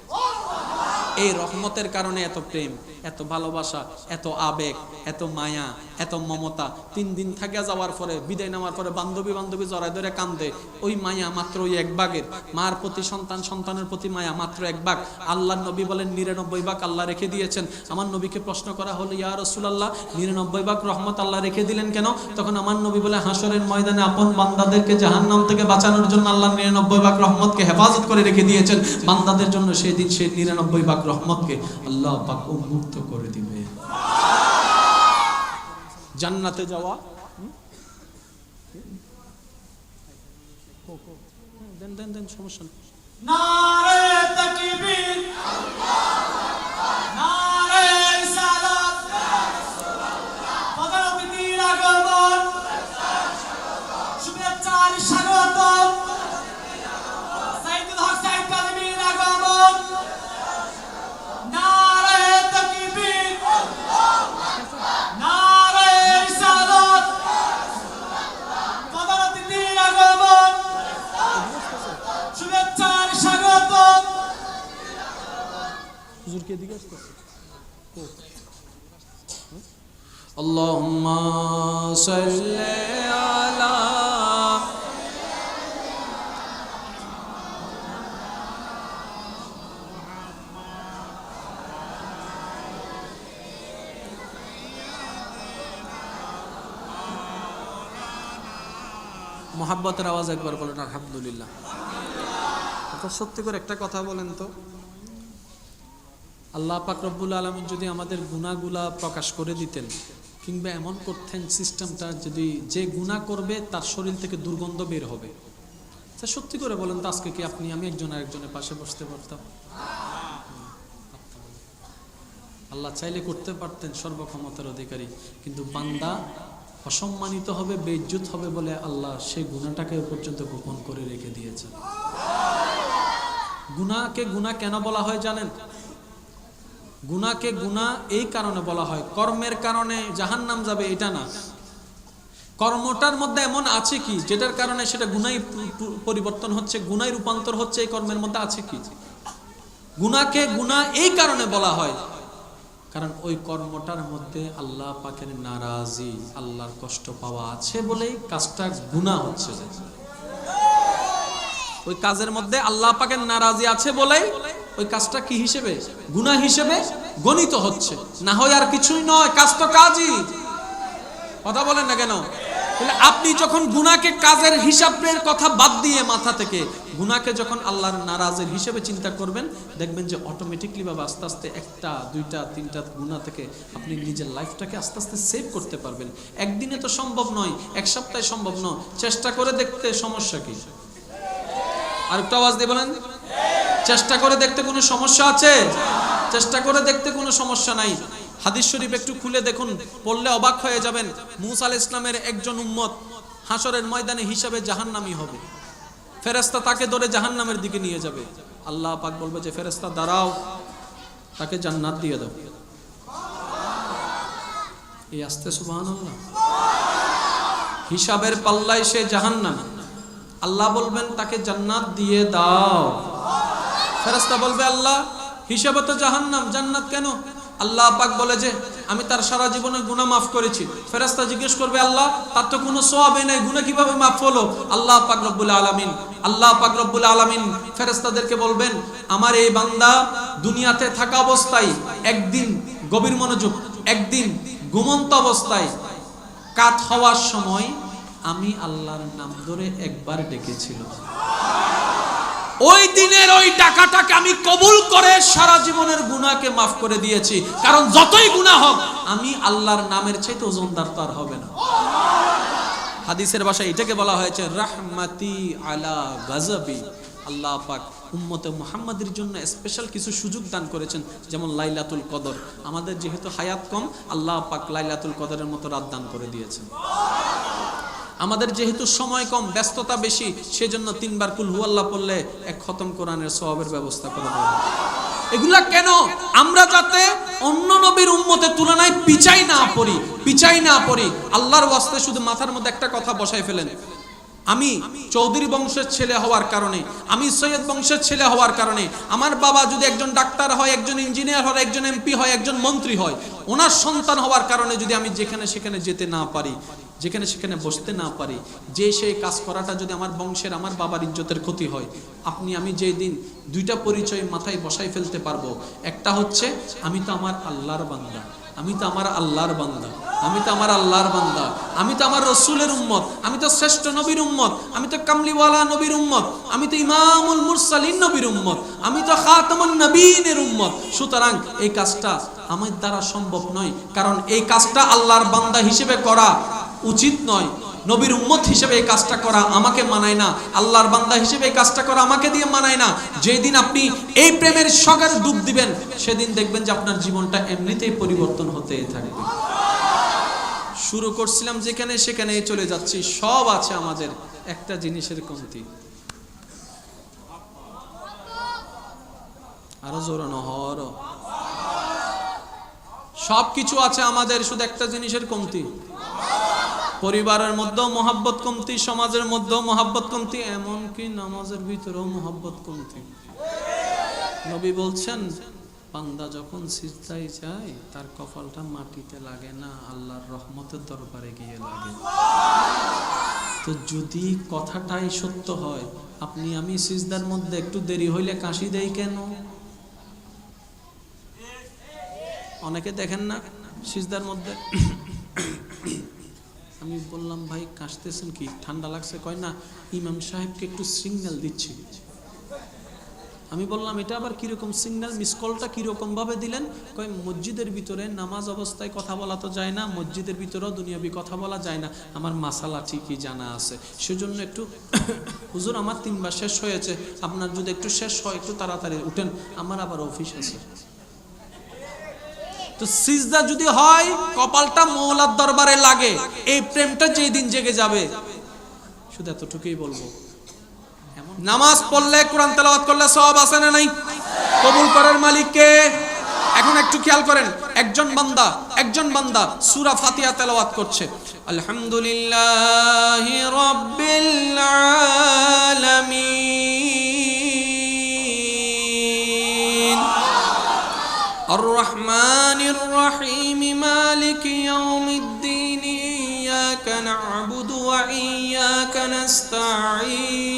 এই রহমতের কারণে এত প্রেম, এত ভালোবাসা, এত আবেগ, এত মায়া, এত মমতা। 3 দিন থেকে যাওয়ার পরে, বিদায় নেওয়ার পরে বান্ধবী জড়ায় ধরে কান্দে, ওই মায়া মাত্র ওই 1 ভাগের। মার প্রতি সন্তান, সন্তানের প্রতি মায়া মাত্র 1 ভাগ। আল্লাহর নবী বলেন 99 ভাগ আল্লাহ রেখে দিয়েছেন। আমার নবীকে প্রশ্ন করা হলো, ইয়া রাসূলুল্লাহ 99 ভাগ রহমত আল্লাহ রেখে দিলেন কেন? তখন আমার নবী বলে, হাসরের ময়দানে আপন বান্দাদেরকে জাহান্নাম থেকে বাঁচানোর জন্য আল্লাহ 99 ভাগ রহমতকে হেফাজত করে রেখে দিয়েছেন। বান্দাদের জন্য সেই দিন সেই 99 ভাগ রহমতকে আল্লাহ পাক উন্মুক্ত করে দিবে। জান্নাতে যাওয়া, দেন সমস্যা নেই। নারে তাকবীর, নারে রিসালাত, প্রধান অতিথির আগমন, শুভেচ্ছার স্বাগতম, সাইদুল হক সাইদ কাজীর আগমন। নারে তাকবীর, নারে রিসালাত, প্রধান অতিথির আগমন, শুভেচ্ছার স্বাগতম। হুজুর কে দিকে আসছে? আল্লাহুম্মা সাল্লি আলা মোহাব্বতের আওয়াজ একবার বলেন আলহামদুলিল্লাহ। সত্যি করে একটা কথা বলেন তো, আল্লাহ পাক রব্বুল আলামিন যদি আমাদের গুনাহগুলা প্রকাশ করে দিতেন, কিংবা এমন করতেন সিস্টেমটা, যদি যে গুনাহ করবে তার শরীর থেকে দুর্গন্ধ বের হবে, তা সত্যি করে বলেন তো আজকে কি আপনি আমি একজন আরেকজনের পাশে বসতে পারতাম? আল্লাহ চাইলে করতে পারতেন, সর্বক্ষমতার অধিকারী, কিন্তু বান্দা অসম্মানিত হবে, বেইজ্জত হবে বলে আল্লাহ সেই গুনাহটাকে পর্যন্ত গোপন করে রেখে দিয়েছেন। গুনাহকে গুনাহ কেন বলা হয় জানেন? গুনাহকে গুনাহ এই কারণে বলা হয়, কর্মের কারণে জাহান্নাম যাবে এটা না, কর্মটার মধ্যে এমন আছে কি যেটার কারণে সেটা গুনাহ পরিবর্তন হচ্ছে, গুনাহ রূপান্তর হচ্ছে, এই কর্মের মধ্যে আছে কি? গুনাহকে গুনাহ এই কারণে বলা হয় কারণ ওই কর্মটার মধ্যে আল্লাহ পাকের নারাজি, আল্লাহর কষ্ট পাওয়া আছে বলেই কাজটা গুনাহ হচ্ছে। ওই কাজের মধ্যে আল্লাহ পাকের নারাজি আছে বলেই ওই কাজটা কি হিসেবে? গুনাহ হিসেবে গণিত হচ্ছে, না হয় আর কিছুই নয়। কাজ তো কাজই, কথা বলেন না কেন? আপনি যখন গুনাহকে কাজের হিসাবের কথা বাদ দিয়ে মাথা থেকে গুনাহকে যখন আল্লাহর নারাজের হিসেবে চিন্তা করবেন, দেখবেন যে অটোমেটিকলি ভাবে আস্তে আস্তে 1টা 2টা 3টা গুনাহ থেকে আপনি নিজের লাইফটাকে আস্তে আস্তে সেভ করতে পারবেন। একদিনে তো সম্ভব নয়, 1 সপ্তাহে সম্ভব নয়, চেষ্টা করে দেখতে সমস্যা কি? আরেকটা আওয়াজ দিয়ে বলেন, চেষ্টা করে দেখতে কোনো সমস্যা আছে? চেষ্টা করে দেখতে কোনো সমস্যা নাই। হাদিস শরীফ একটু খুলে দেখুন, পড়লে অবাক হয়ে যাবেন। মূসা আলাইহিস সালামের একজন উম্মত হাসরের ময়দানে হিসাবে জাহান্নামী হবে, ফেরেশতা তাকে ধরে জাহান্নামের দিকে নিয়ে যাবে। আল্লাহ পাক বলবে যে ফেরেশতা দাঁড়াও, তাকে জান্নাত দিয়ে দাও। এই আস্তে সুবহানাল্লাহ, হিসাবের পাল্লায় সে জাহান্নামী, আল্লাহ বলবেন তাকে জান্নাত দিয়ে দাও। ফেরেশতা বলবে আল্লাহ হিসাবে তো জাহান্নাম, জান্নাত কেন? আল্লাহ পাক বলে যে আমি তার সারা জীবনের গুনাহ মাফ করেছি। ফেরেশতা জিজ্ঞেস করবে আল্লাহ তার তো কোনো সওয়াবই নাই, গুনাহ কিভাবে মাফ হলো? আল্লাহ পাক রব্বুল আলামিন ফেরেশতাদেরকে বলবেন আমার এই বান্দা দুনিয়াতে থাকা অবস্থায় একদিন, গভীর মনোযোগ, একদিন ঘুমন্ত অবস্থায় কাত হওয়ার সময় আমি আল্লাহর নাম ধরে একবার ডেকেছিল, ওই দিনের ওই টাকাটাকে আমি কবুল করে সারা জীবনের গুনাহকে মাফ করে দিয়েছি। কারণ যতই গুনাহ হোক আমি আল্লাহর নামের চাইতে ওজনদার তো আর হবে না। হাদিসের ভাষায় এটাকে বলা হয়েছে রাহমাতি আলা গাযাবি। আল্লাহ পাক উম্মতে মুহাম্মাদের জন্য স্পেশাল কিছু সুযোগ দান করেছেন, যেমন লাইলাতুল কদর। আমাদের যেহেতু হায়াত কম, আল্লাহ পাক লাইলাতুল কদরের মতো রাত দান করে দিয়েছেন। আমাদের যেহেতু সময় কম, ব্যস্ততা বেশি, সেজন্য 3 বার কুল হুয়াল্লাহ পড়লে 1 খতম কোরআনের সওয়াবের ব্যবস্থা করে দেওয়া। এগুলা কেন? আমরা যাতে অন্য নবীর উম্মতের তুলনায় পিছাই না পড়ি। আল্লাহর ওয়াস্তে শুধু মাথার মধ্যে একটা কথা বসাই ফেলেন, আমি চৌধুরী বংশের ছেলে হওয়ার কারণে, আমি সৈয়দ বংশের ছেলে হওয়ার কারণে, আমার বাবা যদি একজন ডাক্তার হয়, একজন ইঞ্জিনিয়ার হয়, একজন এমপি হয়, একজন মন্ত্রী হয়, ওনার সন্তান হওয়ার কারণে যদি আমি যেখানে সেখানে যেতে না পারি, যেখানে সেখানে বসতে না পারি, যে সেই কাজ করাটা যদি আমার বংশের, আমার বাবার ইজ্জতের ক্ষতি হয়, আমি যেই দিন 2টা পরিচয় মাথায় বসাই ফেলতে পারবো। একটা হচ্ছে আমি তো আমার আল্লাহর বান্দা, আমি তো আমার আল্লাহর বান্দা, আমি তো আমার রসুলের উম্মত, আমি তো শ্রেষ্ঠ নবীর উম্মত, আমি তো কামলিওয়ালা নবীর উম্মত, আমি তো ইমামুল মুরসালিন নবীর উম্মত, আমি তো খাতামুন নবীনের উম্মত। সুতরাং এই কাজটা আমার দ্বারা সম্ভব নয়, কারণ এই কাজটা আল্লাহর বান্দা হিসেবে করা উচিত নয়। নবীর উম্মত হিসেবে এই কাজটা করা আমাকে মানায় না, আল্লাহর বান্দা হিসেবে এই কাজটা করা আমাকে দিয়ে মানায় না। যেদিন আপনি এই প্রেমের সাগরে ডুব দিবেন, সেদিন দেখবেন যে আপনার জীবনটা এমনিতেই পরিবর্তন হতে থাকবে। শুরু করছিলাম যেখানে সেখানে চলে যাচ্ছি। সব আছে আমাদের, একটা জিনিসের কমতি। আরো জোরানো হর, সব কিছু আছে আমাদের, শুধু একটা জিনিসের কমতি। পরিবারের মধ্যেও মহাব্বত কমতি, সমাজের মধ্যেও মহাব্বত কমতি, এমনকি নামাজের ভিতরেও মহাব্বত কমতি। নবী বলছেন বান্দা যখন সিজদায় যায় তার কপালটা মাটিতে লাগে না, আল্লাহর রহমতের দরবারে গিয়ে লাগে। তো যদি কথাটাই সত্য হয়, আপনি আমি সিজদার মধ্যে একটু দেরি হইলে কাশি দেই কেন? অনেকে দেখেন না সিজদার মধ্যে, আমি বললাম ভাই কাশতেছেন কি, ঠান্ডা লাগছে? কয় না, ইমাম সাহেবকে একটু সিগন্যাল দিচ্ছি। আমি বললাম এটা আবার কিরকম সিগন্যাল, মিস কলটা কিরকম ভাবে দিলেন? কয় মসজিদের ভিতরে নামাজ অবস্থায় কথা বলা তো যায় না, মসজিদের ভিতরেও দুনিয়াবি কথা বলা যায় না, আমার মাসালা ঠিকই জানা আছে, সেজন্য একটু হুজুর আমার 3 বার শেষ হয়েছে, আপনার যদি একটু শেষ হয় একটু তাড়াতাড়ি উঠেন, আমার আবার অফিস আছে। তো সিজদা যদি হয় কপালটা মওলার দরবারে লাগে, এই প্রেমটা যেই দিন জেগে যাবে, শুধু এতটুকুই বলবো। নামাজ পড়লে, কোরআন তেলাওয়াত করলে সওয়াব আছে না নাই? কবুল করার মালিক কে? এখন একটু খেয়াল করেন, একজন বান্দা সূরা ফাতিহা তেলাওয়াত করছে, আলহামদুলিল্লাহি রাব্বিল আলামিন আর রহমানির রহিম মালিকি ইয়াউমিদ্দিন ইয়াকা না'বুদু ওয়া ইয়াকা নাস্তাঈন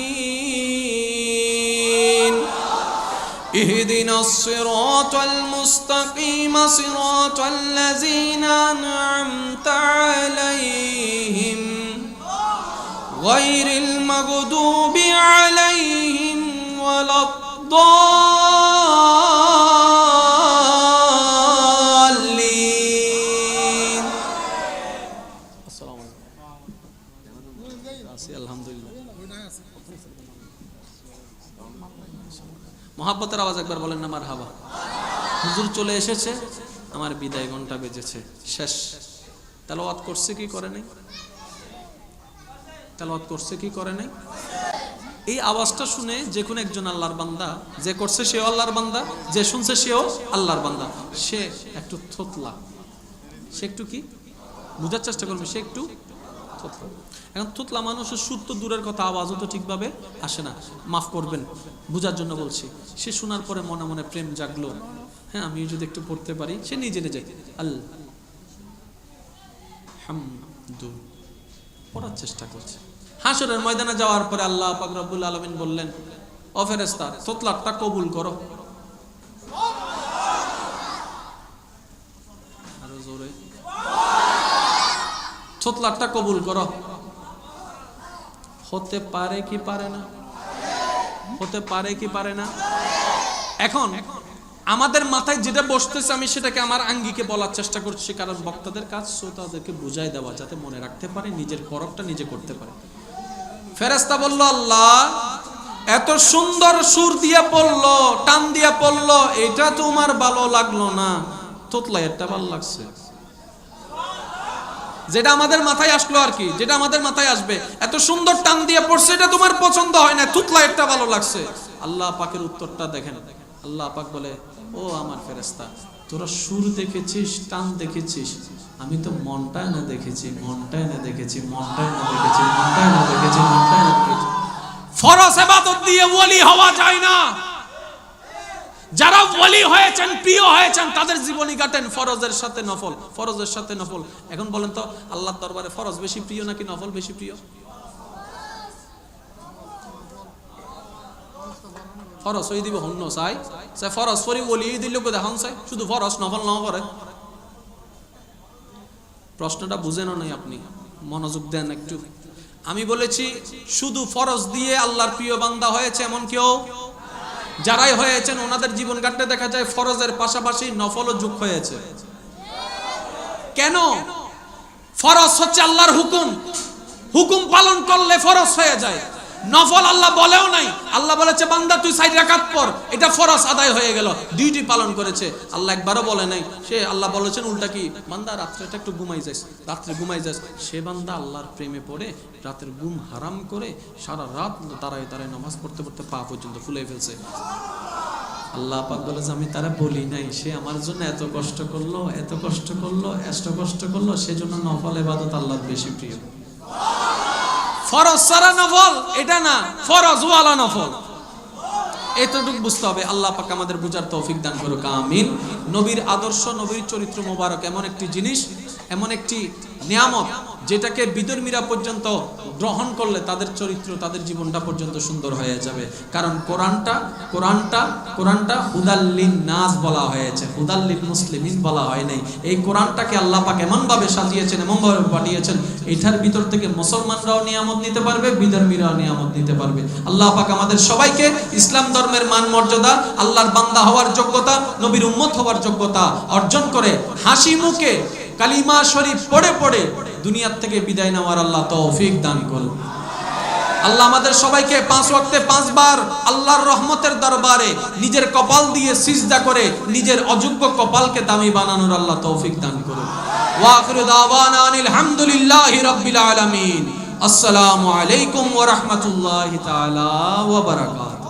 ইহদিনাস সিরাতাল মুস্তাকিম সিরাতাল লাযিনা আন'আমতা আলাইহিম গায়রিল মাগদুবি আলাইহিম ওয়ালাদ-দাল্লিন। আসসালামু আলাইকুম। আলহামদুলিল্লাহ। মহাব্বতের আওয়াজ একবার বলেন না মারহাবা। হুজুর চলে এসেছে, আমার বিদায় ঘন্টা বেজেছে, শেষ। তেলাওয়াত করছে কি করে নাই? তেলাওয়াত করছে কি করে নাই? এই আওয়াজটা শুনে যে কোনো একজন আল্লাহর বান্দা, যে করছে সেও আল্লাহর বান্দা, যে শুনছে সেও আল্লাহর বান্দা, সে একটু থতলা, সে একটু কি বোঝার চেষ্টা করবে, সে একটু থুতলা। এখন থুতলা মানুষের সুর তো দূরের কথা, আওয়াজও তো ঠিকভাবে আসে না, মাফ করবেন বুঝার জন্য বলছি। সে শোনার পরে মনে মনে প্রেম জাগলো, হ্যাঁ আমি যদি একটু পড়তে পারি, সে নিজে নিজে হামদু পড়ার চেষ্টা করছে। হাসরের ময়দানে যাওয়ার পরে আল্লাহ পাক রব্বুল আলামিন বললেন, ও ফেরেশতা থুতলাটা কবুল করো। আরো জোরে, থুতলাটা কবুল করো। হতে পারে কি পারে না? হতে পারে কি পারে না? এখন আমাদের মাথায় যেটা বসতেছে আমি সেটাকে আমার আঙ্গিকে বলার চেষ্টা করছি, কারণ বক্তাদের কাজ শ্রোতাদেরকে বুঝাই দেওয়া, যাতে মনে রাখতে পারে, নিজের পরবটা নিজে করতে পারে। ফেরেশতা বলল, আল্লাহ এত সুন্দর সুর দিয়ে পড়লো, টান দিয়ে পড়লো, এটা তোমার ভালো লাগলো না, থুতলা এটা ভালো লাগছে। যেটা আমাদের মাথায় আসলো আর কি, যেটা আমাদের মাথায় আসবে, এত সুন্দর টান দিয়ে পড়ছে, এটা তোমার পছন্দ হয় না, থুতলা একটা ভালো লাগছে। আল্লাহ পাকের উত্তরটা দেখেন। আল্লাহ পাক বলে, ও আমার ফেরেশতা, তোরা সুর দেখেছিস, টান দেখেছিস, আমি তো মনটাই না দেখেছি, মনটাই না দেখেছি, মনটাই না দেখেছি, মনটাই না দেখেছি, মনটাই না দেখেছি। ফরজ ইবাদত দিয়ে ওলি হওয়া যায় না। যারা ওলি হয়েছেন, প্রিয় হয়েছেন, তাদের জীবনী কাটেন ফরজের সাথে নফল, ফরজের সাথে নফল। এখন বলেন তো আল্লাহর দরবারে ফরজ বেশি প্রিয় নাকি নফল বেশি প্রিয়? ফরজ হই দিব হন্য চাই, চাই ফরজ পরি ওলি দিল কো দেখান চাই, শুধু ফরজ নফল না করে। প্রশ্নটা বুঝেন নাই আপনি, মনোযোগ দেন একটু। আমি বলেছি শুধু ফরজ দিয়ে আল্লাহর প্রিয় বান্দা হয়েছে এমন কেউ যারাই হয়েছেন, ওনাদের জীবন কাটতে দেখা যায় ফরজের পাশাপাশি নফলও যোগ হয়েছে। কেন? ফরজ হচ্ছে আল্লাহর হুকুম, হুকুম পালন করলে ফরজ হয়ে যায়। নফল আল্লাহ বলেও নাই, আল্লাহ বলেছে বান্দা তুই 4 রাকাত পড়, এটা ফরজ আদায় হয়ে গেল, ডিউটি পালন করেছে। আল্লাহ একবারও বলে নাই, সে আল্লাহ বলেছেন উল্টা কি, বান্দা রাত্রেটা একটু ঘুমাই যাস, রাত্রে ঘুমাই যাস। সে বান্দা আল্লাহর প্রেমে পড়ে রাতের ঘুম হারাম করে সারা রাত দাঁড়ায় দাঁড়ায় নামাজ পড়তে পড়তে পা পর্যন্ত ফুলে ফেলছে। আল্লাহ পাক বলেছে আমি তারা বলি নাই, সে আমার জন্য এত কষ্ট করলো, এত কষ্ট করলো, এত কষ্ট করলো, সেজন্য নফল ইবাদত আল্লাহর বেশি প্রিয়। ফরজ সারা নফল এটা না, ফরজ ওয়ালা নফল, এতটুকু বুঝতে হবে। আল্লাহ পাক আমাদের বুঝার তৌফিক দান করুক, আমিন। নবীর আদর্শ, নবীর চরিত্র মোবারক এমন একটি জিনিস, এমন একটি নিয়ামত, যেটাকে বিধর্মীরা পর্যন্ত গ্রহণ করলে তাদের চরিত্র, তাদের জীবনটা পর্যন্ত সুন্দর হয়ে যাবে। কারণ কোরআনটা হুদাল্লিন নাস বলা হয়েছে, হুদাল্লিন মুসলিমিন বলা হয় নাই। এই কোরআনটাকে আল্লাহ পাক এমন ভাবে সাজিয়েছেন, এমন ভাবে পাঠিয়েছেন, এটার ভিতর থেকে মুসলমানরাও নিয়ামত নিতে পারবে, বিধর্মীরাও নিয়ামত নিতে পারবে। আল্লাহ পাক আমাদের সবাইকে ইসলাম ধর্মের মান মর্যাদা, আল্লাহর বান্দা হওয়ার যোগ্যতা, নবীর উম্মত হওয়ার যোগ্যতা অর্জন করে হাসি মুখে কালিমা শরীফ পড়ে পড়ে দুনিয়ার থেকে বিদায় নেওয়ার আল্লাহ তৌফিক দান করুন। আল্লাহ আমাদের সবাইকে 5 ওয়াক্তে 5 বার আল্লাহর রহমতের দরবারে নিজের কপাল দিয়ে সিজদা করে নিজের অযোগ্য কপালকে দামি বানানোর আল্লাহ তৌফিক দান করুন। ওয়া আখিরু দাওয়ানা আনিল হামদুলিল্লাহি রাব্বিল আলামিন। আসসালামু আলাইকুম ওয়া রাহমাতুল্লাহি তাআলা ওয়া বারাকাতুহু।